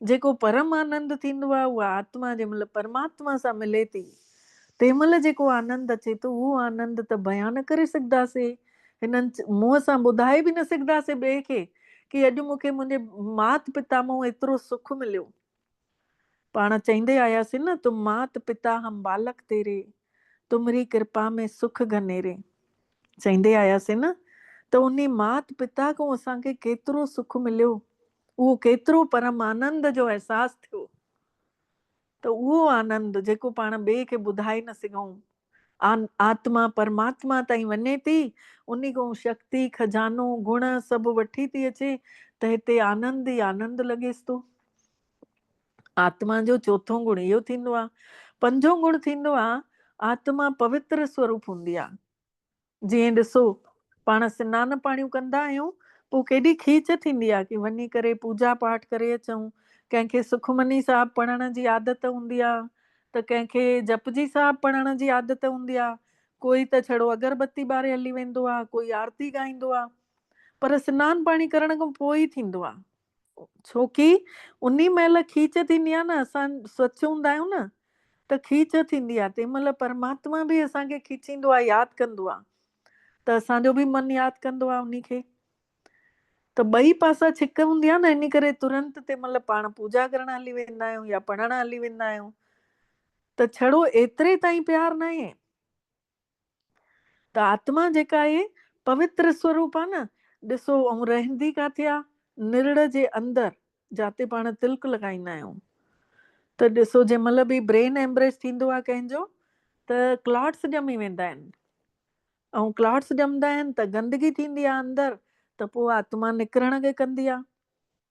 जेको परम आनंद थींदो आहे, उहा आत्मा जंहिं महिल परमात्मा सां मिले थी, तंहिं महिल जेको आनंद अचे थो, उहो आनंद त बयान न करे सघंदासीं। हिननि मुंहं सां ॿुधाए बि न सघंदासीं ॿिए खे कि अॼु मूंखे मुंहिंजे मात पिता मां एतिरो सुख मिलियो। पाण चईंदे आयासीं न, तुम मात पिता हम बालक तेरे, तुमरी कृपा में सुख घनेरे, चईंदे आयासीं न। त उन मात पिता खां असांखे केतिरो सुख मिलियो, उहो केतिरो परम आनंद जो अहसासु थियो। त उहो आनंद जेको पाण ॿिए खे ॿुधाए न सघूं, आत्मा परमात्मा ताईं वञे थी, उन खां शक्ति, खजानो, गुण सभु वठी थी अचे, त हिते आनंद ई आनंद लॻेसि थो। आत्मा जो चौथो गुण इहो थींदो आहे। पंजो गुण थींदो आहे, आत्मा पवित्र स्वरूप हूंदी आहे। जीअं ॾिसो, पाण सनानु पाणियूं कंदा आहियूं, पोइ केॾी खीच थींदी आहे कि वञी करे पूजा पाठ करे अचूं। कंहिंखे सुखमनी साहिब पढ़ण जी आदत हूंदी आहे, त कंहिंखे जपजी साहिब पढ़ण जी आदत हूंदी आहे, कोई त छड़ो अगरबत्ती ॿारे हली वेंदो आहे, कोई आरती ॻाईंदो आहे। पर सनानु पाणी करण खां पोइ ई थींदो आहे, छोकी उन महिल खीच थींदी आहे न, असां स्वच्छ हूंदा आहियूं न, त खीच थींदी आहे। तंहिं महिल परमात्मा बि असांखे खीचींदो आहे, यादि कंदो आहे, त असांजो बि मन यादि कंदो आहे उन खे। त ॿई पासा छिक हूंदी आहे न, इन करे तुरंत तंहिं महिल पाण पूजा करण हली वेंदा आहियूं या पढ़ण हली वेंदा आहियूं। त छड़ो एतिरे ताईं प्यार न आहे। त आत्मा जेका आहे पवित्र स्वरूप आहे न, ॾिसो, ऐं रहंदी किथे आहे? निरड़ जे अंदरि, जाते पाण तिलक लॻाईंदा आहियूं। त ॾिसो, जंहिं महिल बि ब्रेन एम्ब्रेस थींदो आहे कंहिंजो, त क्लॉट्स ॼमी वेंदा आहिनि, ऐं क्लॉट्स ॼमंदा आहिनि त गंदगी थींदी आहे अंदरि, त पोइ आत्मा निकिरण खे कंदी आहे।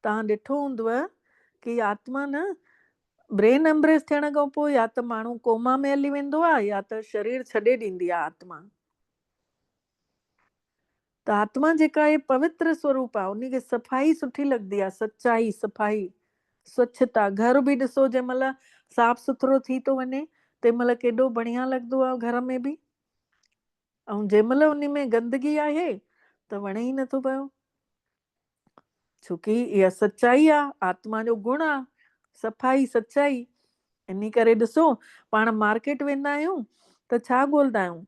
तव्हां ॾिठो हूंदव कि आत्मा न ब्रेन हेमरेज थियण खां पोइ या त माण्हू कोमा में हली वेंदो आहे या त शरीर छॾे ॾींदी आहे आत्मा। त आत्मा जेका आहे पवित्र स्वरूप आहे, उनखे सफ़ाई सुठी लॻंदी आहे, सच्चाई, सफ़ाई, स्वच्छता। घर बि ॾिसो जंहिं महिल साफ़ सुथरो थी थो वञे तंहिं महिल केॾो बढ़िया लॻंदो आहे घर में बि, ऐं जंहिं महिल उन में गंदगी आहे त वणे ई नथो पियो, छोकी इहा सच्चाई आहे, आत्मा जो गुण आहे, सफ़ाई, सच्चाई। इन करे ॾिसो पाण मार्केट वेंदा आहियूं त छा ॻोल्हंदा आहियूं,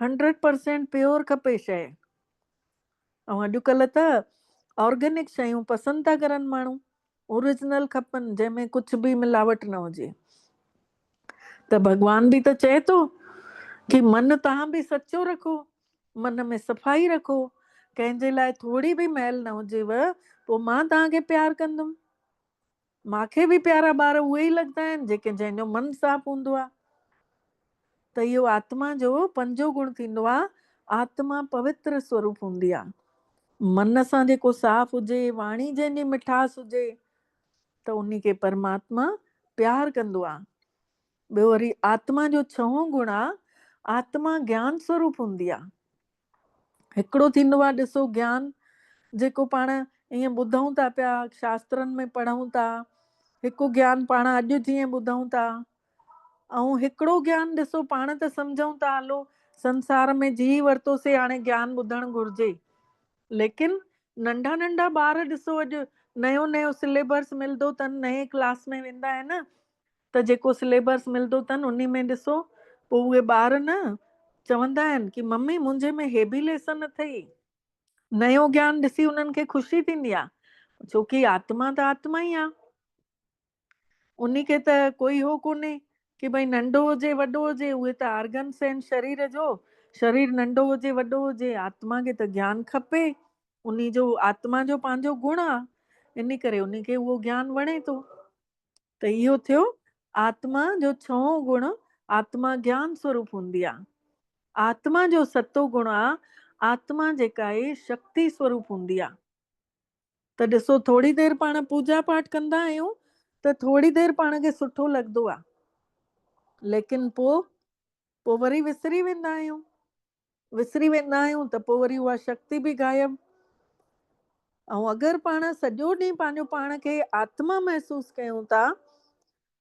100% प्योर खपे शइ। ऐं अॼुकल्ह त ऑर्गेनिक शयूं पसंदि था करनि माण्हू, ओरिजिनल खपनि जंहिंमें कुझु बि मिलावट न हुजे। त भॻवान बि त चए थो कि मन तव्हां बि सचो रखो, मन में सफ़ाई रखो, कंहिंजे लाइ थोड़ी बि मैल न हुजेव, पोइ मां तव्हांखे प्यार कंदुमि। मूंखे बि प्यारा ॿार उहे ई लॻंदा आहिनि जंहिंजो मन साफ़ हूंदो आहे। त इहो आत्मा जो पंजो गुण थींदो आहे, आत्मा पवित्र स्वरूप हूंदी आहे। मन सां जेको साफ़ हुजे, वाणी जंहिंजी मिठास हुजे, त उन खे परमात्मा प्यार कंदो आहे। ॿियो वरी आत्मा जो छहों गुण आहे, आत्मा ज्ञान स्वरूप हूंदी आहे। हिकिड़ो थींदो आहे ॾिसो ज्ञान जेको पाण ईअं ॿुधूं था पिया, शास्त्रनि में पढ़ूं था, हिकु ज्ञान पाण अॼु जीअं ॿुधूं था, ऐं हिकिड़ो ज्ञान ॾिसो पाण त सम्झूं था हलो संसार में जी वरितोसीं, हाणे ज्ञान ॿुधणु घुरिजे। लेकिन नंढा नंढा ॿार ॾिसो अॼु नयो नयो सिलेबस मिलंदो अथनि, नए क्लास में वेंदा आहिनि, त जेको सिलेबस मिलंदो अथनि उन में ॾिसो पोइ उहे ॿार न चवंदा आहिनि कि मम्मी मुंहिंजे में हे बि लेसन अथई। नयो ज्ञान ॾिसी उन्हनि खे ख़ुशी थींदी आहे, छोकी आत्मा त आत्मा ई आहे, उन खे त कोई हो कोन्हे कि भई नंढो हुजे वॾो हुजे, उहे त आर्गन्स आहिनि शरीर जो, शरीर नंढो हुजे वॾो हुजे, आत्मा खे त ज्ञान खपे, उन जो आत्मा जो पंहिंजो गुण आहे, इन करे उन खे उहो ज्ञान वणे थो। त इहो थियो आत्मा जो छहों गुण, आत्मा ज्ञान स्वरूप हूंदी आहे। आत्मा जो सतो गुण आहे, आत्मा जेका आहे शक्ति स्वरूप हूंदी आहे। त ॾिसो थोड़ी देरि पाण पूजा पाठ कंदा आहियूं त थोड़ी देरि पाण खे सुठो लॻंदो आहे, लेकिन पोइ वरी विसरी वेंदा आहियूं, त पोइ वरी उहा शक्ति बि गायब। ऐं अगरि पाण सॼो ॾींहुं पंहिंजो पाण खे आत्मा महसूस कयूं था,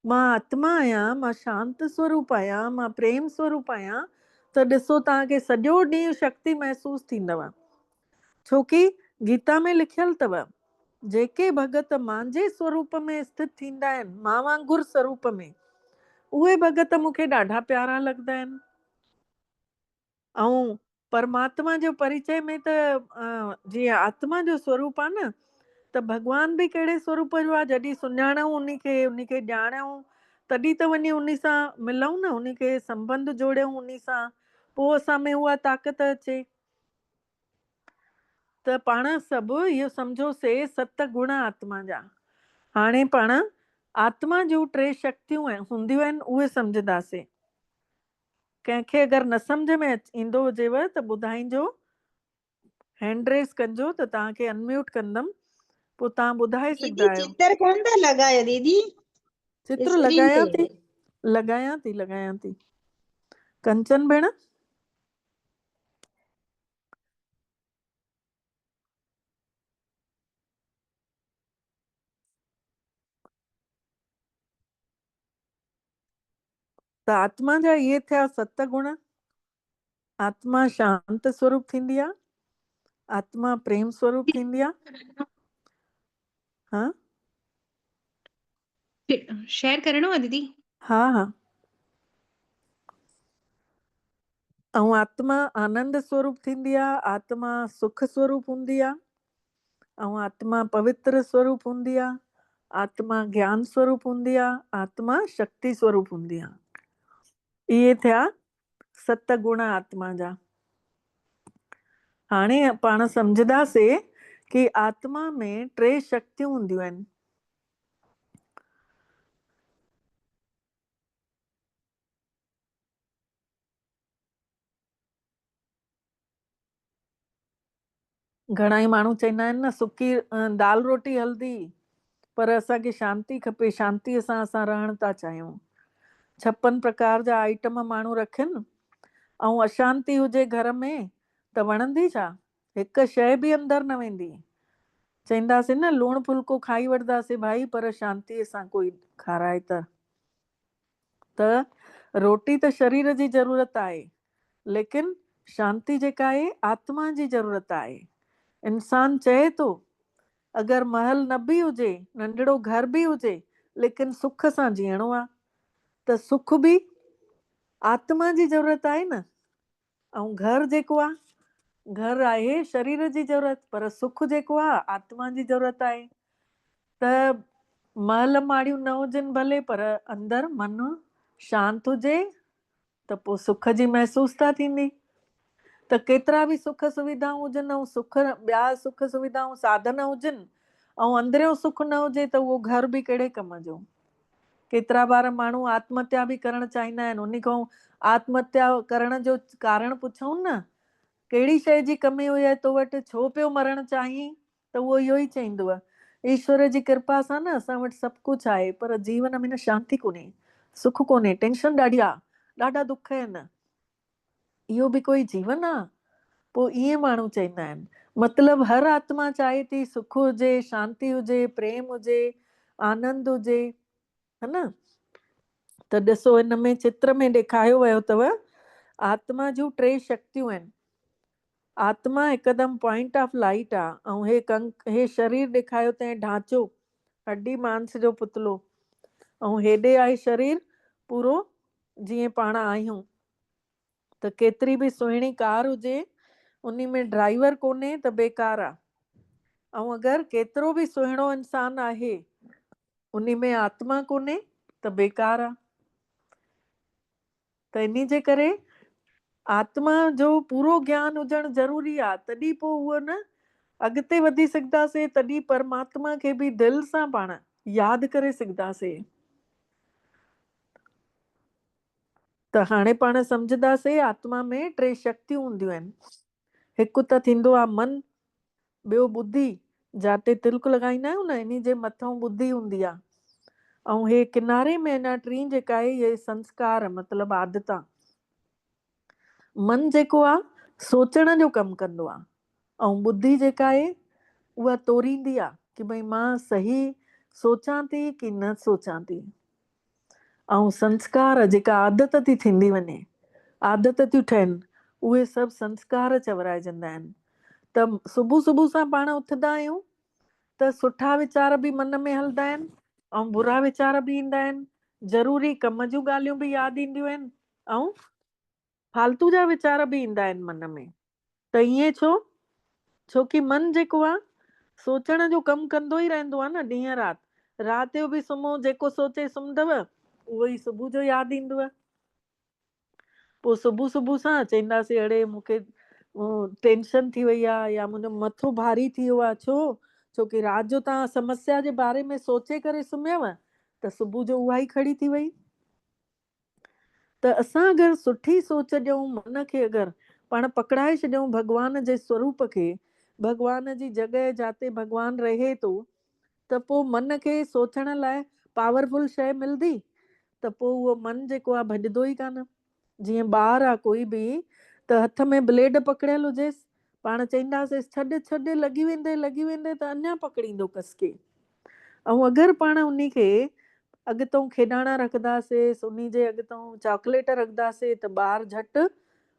मां आत्मा आहियां, मां शांत स्वरूप आहियां, मां प्रेम स्वरूप आहियां, त ॾिसो तव्हांखे सॼो ॾींहुं शक्ति महसूस थींदव। छोकी गीता में लिखियल अथव, जेके भगत मुंहिंजे स्वरूप में स्थित थींदा आहिनि, मां वांगुरु स्वरूप में, उहे भगत मूंखे ॾाढा प्यारा लॻंदा आहिनि। ऐं परमात्मा जो परिचय में त जीअं आत्मा जो स्वरूप आहे न, त भॻवान बि कहिड़े स्वरूप जो आहे, जॾहिं सुञाणूं उनखे ॼाणूं तॾहिं त वञी उन सां मिलूं न, उनखे संबंध जोड़ियूं उन सां, पोइ असां में उहा ताक़त अचे। त पाण सभु इहो सम्झोसीं 7 गुण आत्मा जा। हाणे पाण आत्मा जूं 3 शक्तियूं हूंदियूं आहिनि उहे सम्झंदासीं। कंहिंखे अगरि न सम्झ में ईंदो हुजेव त ॿुधाइजो, हैंड रेस कजो त तव्हांखे अनम्यूट कंदमि, पोइ तव्हां ॿुधाए दीदी सघंदा आहियो। चित्र कोन था लॻायो दीदी? चित्र स्क्रीन लॻायां ते थी लॻायां थी। कंचन भेण, त आत्मा जा इहे थिया 7 गुण। आत्मा शांत स्वरूप थींदी आहे, आत्मा प्रेम स्वरूप थींदी आहे। हाँ शेयर करणो आहे दीदी? हाँ हाँ। ऐं आत्मा आनंद स्वरूप थींदी आहे, आत्मा सुख स्वरूप हूंदी आहे, ऐं आत्मा पवित्र स्वरूप हूंदी आहे, आत्मा ज्ञान स्वरूप हूंदी आहे, आत्मा शक्ति स्वरूप हूंदी आहे। इहे थिया 7 गुण आत्मा जा। हाणे पाण सम्झंदासीं कि आत्मा में 3 शक्तियूं हूंदियूं आहिनि। घणाई माण्हू चवंदा आहिनि न सुकी दाल रोटी हलदी, पर असांखे शांती खपे, शांतीअ सां असां रहण था चाहियूं। 56 प्रकार जा आइटम माण्हू रखनि ऐं अशांती हुजे घर में त वणंदी छा? हिकु शइ बि अंदरि न वेंदी। चईंदासीं न लूणु फुल्को खाई वठंदासीं भाई, पर शांतीअ सां कोई खाराए त रोटी त शरीर जी ज़रूरत आहे, लेकिन शांती जेका आहे आत्मा जी ज़रूरत आहे। इंसान चए थो अगरि महल न बि हुजे, नंढड़ो घर बि हुजे, लेकिन सुख सां जीअणो आहे, त सुख बि आत्मा जी ज़रूरत आहे न। ऐं घर जेको आहे, घर आहे शरीर जी ज़रूरत, पर सुख जेको आहे आत्मा जी ज़रूरत आहे। त महल माड़ियूं न हुजनि भले, पर अंदरि मन शांत हुजे त पोइ सुख जी महसूस था थींदी। त केतिरा बि सुख सुविधाऊं हुजनि ऐं ॿिया सुख सुविधाऊं साधन हुजनि ऐं अंदरियों सुख न हुजे त उहो घर बि कहिड़े कम जो। केतिरा बार माण्हू आत्महत्या बि करणु चाहींदा आहिनि, उन खां आत्महत्या करण जो कारण पुछूं न, कहिड़ी शइ जी कमी हुई तो वटि, छो पियो मरणु चाहीं, त उहो इहो ई चईंदो आहे ईश्वर जी कृपा सां न असां वटि सभु कुझु आहे, पर जीवन में न शांती कोन्हे, सुख कोन्हे, टेंशन ॾाढी आहे, ॾाढा दुख आहिनि, इहो बि कोई जीवन आहे? पोइ ईअं माण्हू चईंदा आहिनि। मतिलबु हर आत्मा चाहे थी सुख हुजे, शांती हुजे, प्रेम हुजे, आनंद हुजे, है न। त ॾिसो हिन में चित्र में ॾेखारियो वियो अथव आत्मा जूं 3 शक्तियूं आहिनि। आत्मा हिकदमि पॉइंट ऑफ लाइट आहे, ऐं हे शरीर ॾेखारियो अथई ढांचो, हड्डी मांस जो पुतलो, ऐं हेॾे आहे शरीर पूरो जीअं पाण आहियूं। त केतिरी बि सुहिणी कार हुजे, उन में ड्राइवर कोन्हे त बेकार आहे, ऐं अगरि केतिरो बि सुहिणो इंसान आहे उन में आत्मा कोन्हे त बेकार आहे। त इन जे करे आत्मा जो पूरो ज्ञान हुजणु ज़रूरी आहे, तॾहिं पोइ उहो न अॻिते वधी सघंदासीं, तॾहिं परमात्मा खे बि दिलि सां पाण यादि करे सघंदासीं। त हाणे पाण सम्झंदासीं आत्मा में 3 शक्तियूं हूंदियूं आहिनि। हिकु त थींदो आहे मन, ॿियो बुद्धि, जाते तिलक लॻाईंदा आहियूं न, इन जे मथां बुद्धि हूंदी आहे, ऐं हे किनारे में अञा 3 जेका आहे इहे संस्कार, मतिलबु आदतां। मन जेको आहे सोचण जो कमु कंदो आहे, ऐं बुद्धि जेका आहे उहा तोरींदी आहे कि भई मां सही सोचां थी कि न सोचां थी। ऐं संस्कार जेका आदत थी थींदी वञे, आदत थियूं ठहनि, उहे सभु संस्कार चवराइजंदा आहिनि। त सुबुह सुबुह सां पाण उथंदा आहियूं त सुठा वीचार बि मन में हलंदा आहिनि ऐं बुरा वीचार बि ईंदा आहिनि, ज़रूरी कम जूं ॻाल्हियूं बि यादि ईंदियूं आहिनि ऐं फालतू जा वीचार बि ईंदा आहिनि मन में। त ईअं छोकी मन जेको आहे सोचण जो कमु कंदो ई रहंदो आहे न ॾींहं राति। राति जो बि सुम्हो, जेको सोचे सुम्हंदव उहो ई सुबुह जो यादि ईंदव। पोइ सुबुह सुबुह सां चईंदासीं अड़े मूंखे टेंशन थी वई आहे, या मुंहिंजो मथो भारी थी वियो आहे, छोकी राति जो तव्हां समस्या जे बारे में सोचे करे सुम्हियव त सुबुह जो उहा ई खड़ी थी वई। त असां अगरि सुठी सोच ॾियूं, मन खे अगरि पाण पकड़ाए छॾियूं भॻवान जे स्वरूप खे, भॻवान जी जॻह जाते भॻवान रहे थो, त पोइ मन खे सोचण लाइ पावरफुल शइ मिलंदी, त पोइ उहो मन जेको आहे भॼंदो ई कान। जीअं ॿार आहे कोई बि, त हथ में ब्लेड पकड़ियल हुजेसि, पाण चईंदासीं छॾ लॻी वेंदे त अञा पकड़ींदो कसके। ऐं अगरि पाण उन खे अॻितों खेॾाणा रखंदासीं, उन जे अॻितों चॉकलेट रखंदासीं, त ॿार झटि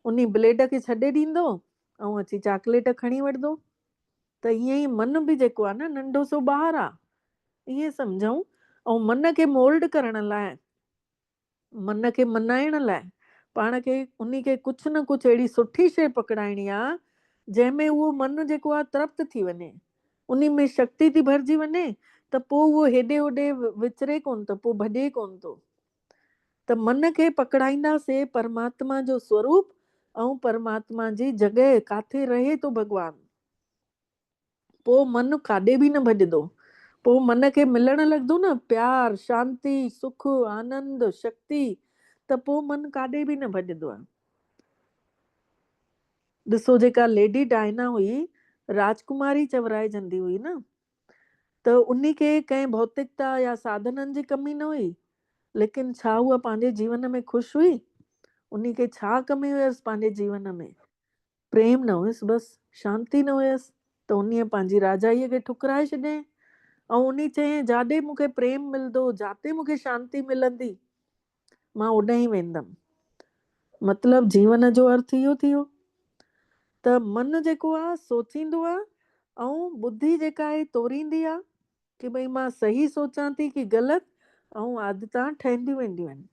उन ब्लेड खे छॾे ॾींदो ऐं अची चॉकलेट खणी वठंदो। त ईअं ई मन बि जेको आहे न नंढो सो ॿार आहे, ईअं सम्झूं। ऐं मन खे मोल्ड करण लाइ, मन खे मनाइण लाइ पाण खे उन खे कुझु न कुझु अहिड़ी सुठी शइ पकड़ाइणी आहे जंहिंमें उहो मन जेको आहे तृप्त थी वञे, उन में शक्ति थी भरिजी वञे, त पोइ उहो हेॾे होॾे विचरे कोन थो, पोइ भॼे कोन थो। त मन खे पकड़ाईंदासीं परमात्मा जो स्वरूप ऐं परमात्मा जी जॻह काथे रहे थो भॻवान, पोइ मन काॾे बि न भॼंदो। पोइ मन खे मिलण लॻंदो न प्यार, शांती, सुख, आनंद, शक्ति, त पोइ मन काॾे बि न भॼंदो आहे। ॾिसो जेका लेडी डायना हुई, राजकुमारी चवराइजंदी हुई न, त उन्ही खे कंहिं भौतिकता या साधननि जी कमी न हुई, लेकिन छा उहा पंहिंजे जीवन में ख़ुशि हुई? उन्ही खे छा कमी हुयसि पंहिंजे जीवन में? प्रेम न हुयसि, बसि शांती न हुयसि। त उन्हीअ पंहिंजी राजाईअ खे ठुकराए छॾियईं ऐं उन्ही चयईं, जाॾे मूंखे प्रेम मिलंदो, जाते मूंखे शांती मिलंदी, मां ओॾां ई वेंदमि। मतिलबु जीवन जो अर्थ इहो थियो त मन जेको आहे सोचींदो आहे ऐं बुद्धि जेका आहे तोरींदी आहे कि भई मां सही सोचां थी कि ग़लति, ऐं आदतां ठहंदियूं वेंदियूं आहिनि।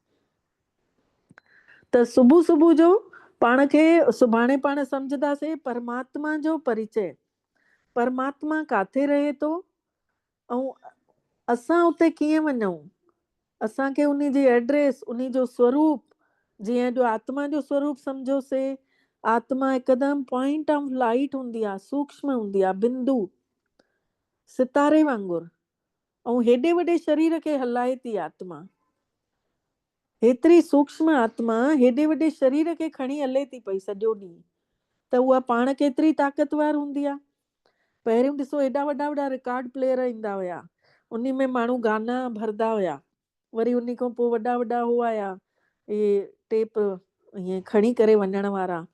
त सुबुह सुबुह जो पाण खे सुभाणे पाण सम्झंदासीं परमात्मा जो परिचय। परमात्मा काथे रहे थो ऐं असां उते कीअं वञूं? असांखे उन जी एड्रेस, उन जो स्वरूप, जीअं जो आत्मा जो स्वरूप सम्झोसीं। आत्मा हिकदमि पॉइंट ऑफ लाइट हूंदी आहे, सूक्ष्म हूंदी आहे, बिंदु सितारे वांगुरु, ऐं हेॾे वॾे शरीर खे हलाए थी आत्मा। हेतिरी सूक्ष्म आत्मा हेॾे वॾे शरीर खे खणी हले थी पई सॼो ॾींहुं, त उहा पाण केतिरी ताक़तवर हूंदी आहे। पहिरियों ॾिसो, एॾा वॾा वॾा रिकॉर्ड प्लेयर ईंदा हुया, उन में माण्हू गाना भरदा हुया। वरी उन खां पोइ वॾा वॾा हो आया, इहे टेप ईअं खणी करे वञण वारा।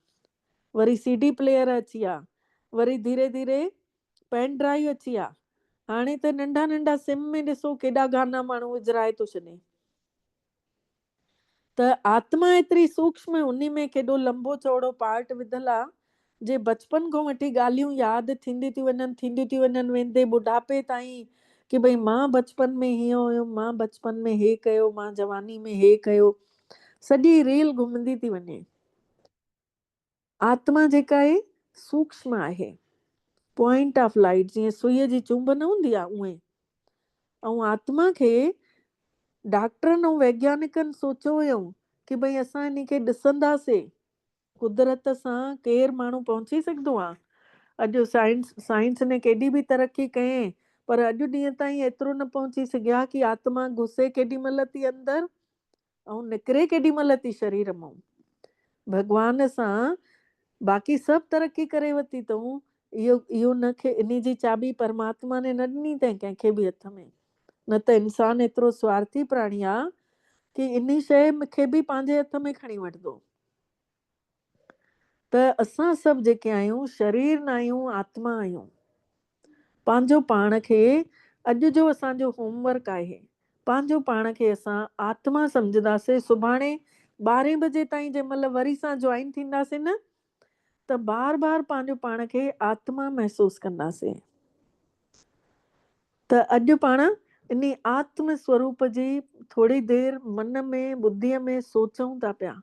वरी CD प्लेयर अची विया, वरी धीरे धीरे पेन ड्राइव अची विया। हाणे त नंढा नंढा सिम में ॾिसो केॾा गाना माण्हू विझराए थो छॾे। त आत्मा एतिरी सूक्ष्म, उन में केॾो लंबो चौड़ो पार्ट विधल आहे, जे बचपन खां वठी ॻाल्हियूं यादि थींदियूं थी वञनि वेंदे बुढ़ापे ताईं, कि भई मां बचपन में हीअं हुयुमि, मां बचपन में हे कयो, मां जवानी में हे कयो। सॼी रील घुमंदी थी वञे। आत्मा जेका आहे सूक्ष्म आहे, पॉइंट ऑफ लाइट, जीअं सुईअ जी चुंभ न हूंदी आहे उहे। ऐं आत्मा खे डॉक्टरनि ऐं वैज्ञानिकनि सोचियो हुयो कि भई असां इन खे ॾिसंदासीं, कुदरत सां केरु माण्हू पहुची सघंदो आहे? अॼु साइंस ने केॾी बि तरक़ी कयईं, पर अॼु ॾींहं ताईं एतिरो न पहुची सघिया कि आत्मा घुसे केॾी महिल थी अंदरि ऐं निकिरे केॾी महिल थी शरीर मां। भॻवान सां बाक़ी सभु तरक़ी करे वरिती अथऊं, इहो न खे इन जी चाबी परमात्मा ने न ॾिनी अथई कंहिंखे बि हथ में। न त इंसान एतिरो स्वार्थी प्राणी आहे कि इन शइ मूंखे बि पंहिंजे हथ में खणी वठंदो। त असां सभु जेके आहियूं शरीर न आहियूं, आत्मा आहियूं। पंहिंजो पाण खे, अॼु जो असांजो होमवर्क आहे, पंहिंजो पाण खे असां आत्मा सम्झंदासीं। सुभाणे 12 बजे ताईं जंहिं महिल वरी सां ज्वाइन थींदासीं न, त बार बार पंहिंजो पाण खे आत्मा महसूस कंदासीं। त अॼु पाण इन आत्म स्वरूप जी थोड़ी देर मन में बुद्धीअ में सोचूं था पिया।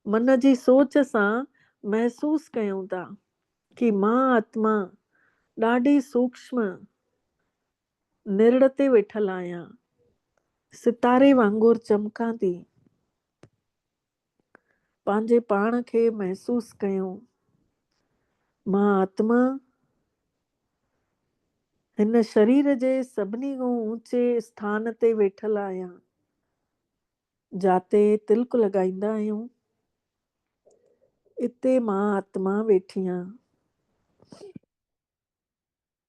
मन जी सोच सां महसूस कयूं था कि मां आत्मा ॾाढी सूक्ष्म निरड़ ते वेठल आहियां, सितारे वांगुरु चमकां थी। पंहिंजे पाण खे महसूस कयूं, मां आत्मा हिन शरीर जे सभिनी खां ऊचे स्थान ते वेठल आहियां, जाते तिलक लॻाईंदा आहियूं, इते मां आत्मा वेठी आहियां।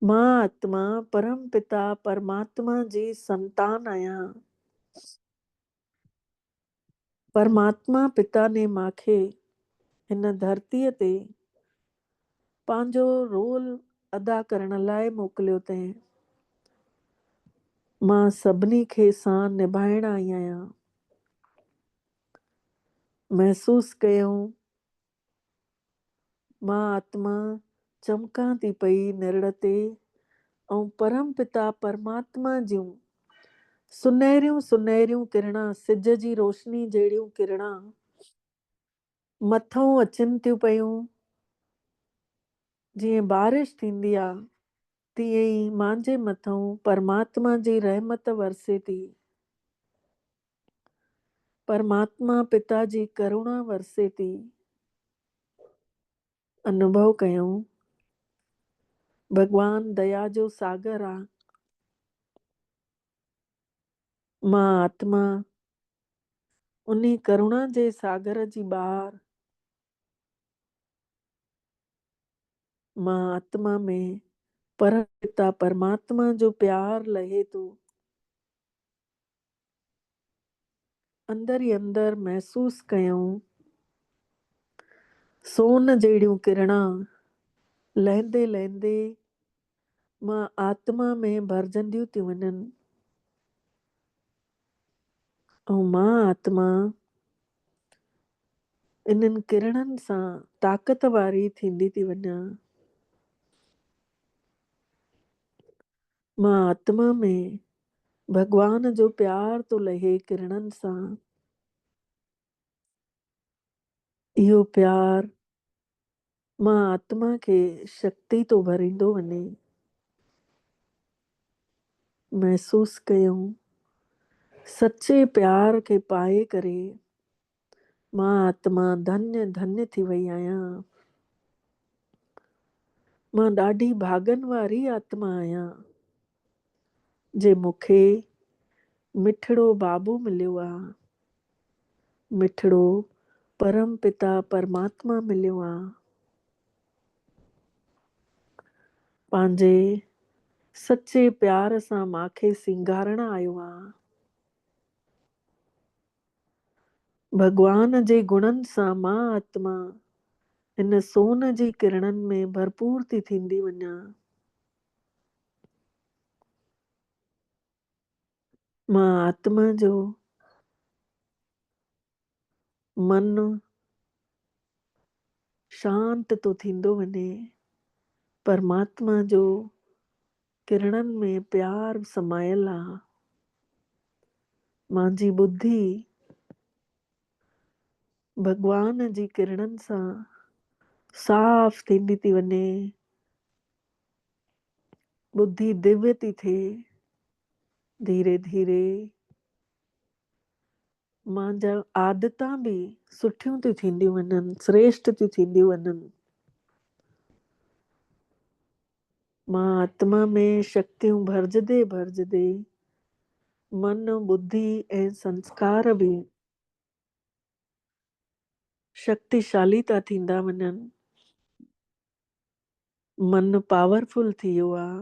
मां आत्मा परम पिता परमात्मा जी संतान आहियां। परमात्मा पिता ने मांखे हिन धरतीअ ते पंहिंजो रोल अदा करण लाइ मोकिलियो अथई। मां सभिनी खे सां निभाइण आई आहियां। महसूस कयूं, मां आत्मा चमकां थी पई निरड़ ते, ऐं परम पिता परमात्मा जूं सुनहरियूं सुनहरियूं किरणा, सिज जी रोशनी जहिड़ियूं किरणा मथों अचनि थियूं पयूं। जीअं बारिश थींदी आहे, तीअं ई मुंहिंजे मथों परमात्मा जी रहमत वरसे थी। परमात्मा पिता जी करुणा वरसे थी। अनुभव कयूं, भगवान दया जो सागर आहे। मां आत्मा उन्ही करुणा जे सागर जी ॿार। मां आत्मा में परम पिता परमात्मा जो प्यार लहे थो अंदर ई अंदर महसूस कयूं। सोन जहिड़ियूं किरणा लहंदे लहंदे मां आत्मा में भरजंदियूं थी वञनि ऐं मां आत्मा इन्हनि किरणनि सां ताक़त वारी थींदी थी वञा। मां आत्मा में भगवान जो प्यार तो लहे किरणनि सां। इहो प्यार मां आत्मा खे शक्ति तो भरींदो वञे। महसूस कयूं सच्चे प्यार खे पाए करे मां आत्मा धन्य धन्य थी वई आहियां। मां ॾाढी भागन वारी आत्मा आहियां जे मूंखे मिठड़ो बाबू मिलियो आहे, मिठड़ो परम पिता परमात्मा मिलियो आहे। पंहिंजे सच्चे प्यार सां मांखे सिंगारण आयो आहे। भगवान जे गुणनि सां मां आत्मा इन सोन जी किरणनि में भरपूर थी थींदी वञा। मां आत्मा जो मन शांत तो थींदो वञे। परमात्मा जो किरणनि में प्यार समायल आहे। मुंहिंजी बुद्धि भगवान जी किरणनि सां साफ थींदी थी वञे। बुद्धि दिव्य थी थिए। धीरे धीरे मुंहिंजा आदतां बि सुठियूं थी थींदियूं वञनि, श्रेष्ठ थी थींदियूं वञनि। मां आत्मा में शक्तियूं भरजदे भरजदे मन बुद्धि ऐं संस्कार बि शक्तिशाली था थींदा वञनि। मन पावरफुल थी वियो आहे।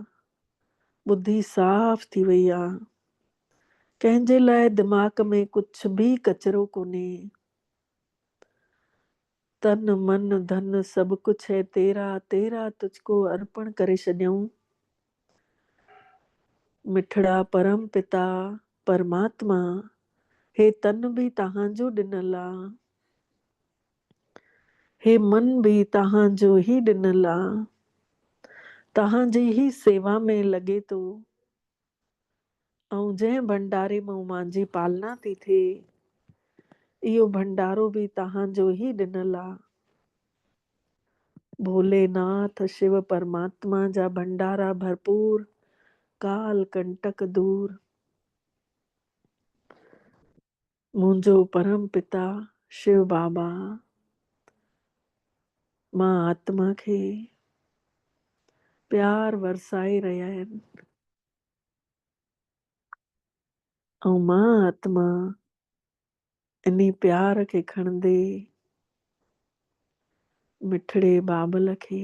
बुद्धि साफ थी वई आहे। कंहिंजे लाइ दिमाग़ में कुछ भी कचरो कोन्हे। तन मन धन सब कुछ है तेरा, तेरा तुझको अर्पण करे छॾियऊं। मिठड़ा परम पिता परमात्मा हे तन भी तव्हांजो ॾिनल आहे। हे मन भी तव्हांजो ही ॾिनल आहे। तव्हांजी ही सेवा में लॻे थो। ऐं जंहिं भंडारे मां मुंहिंजी पालना थी थिए इहो भंडारो भी तव्हांजो ही ॾिनल आहे। भोलेनाथ शिव परमात्मा जा भंडारा भरपूर, काल कंटक दूर। मुंहिंजो परम पिता शिव बाबा मां आत्मा खे प्यार वरसाए रहिया आहिनि ऐं मां आत्मा इन्ही प्यार खे खणंदे मिठड़े बाबल खे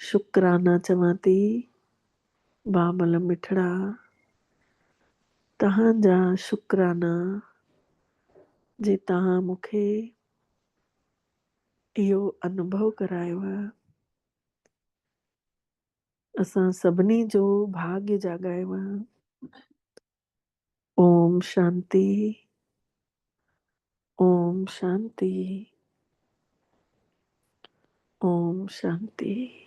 शुकराना चवां थी। बाबल मिठड़ा तव्हांजा शुकराना जे तव्हां मूंखे इहो अनुभव करायो आहे। असां सभिनी जो भाग्य जाॻायो आहे। ओम शांति, ओम शांति, ओम शांति।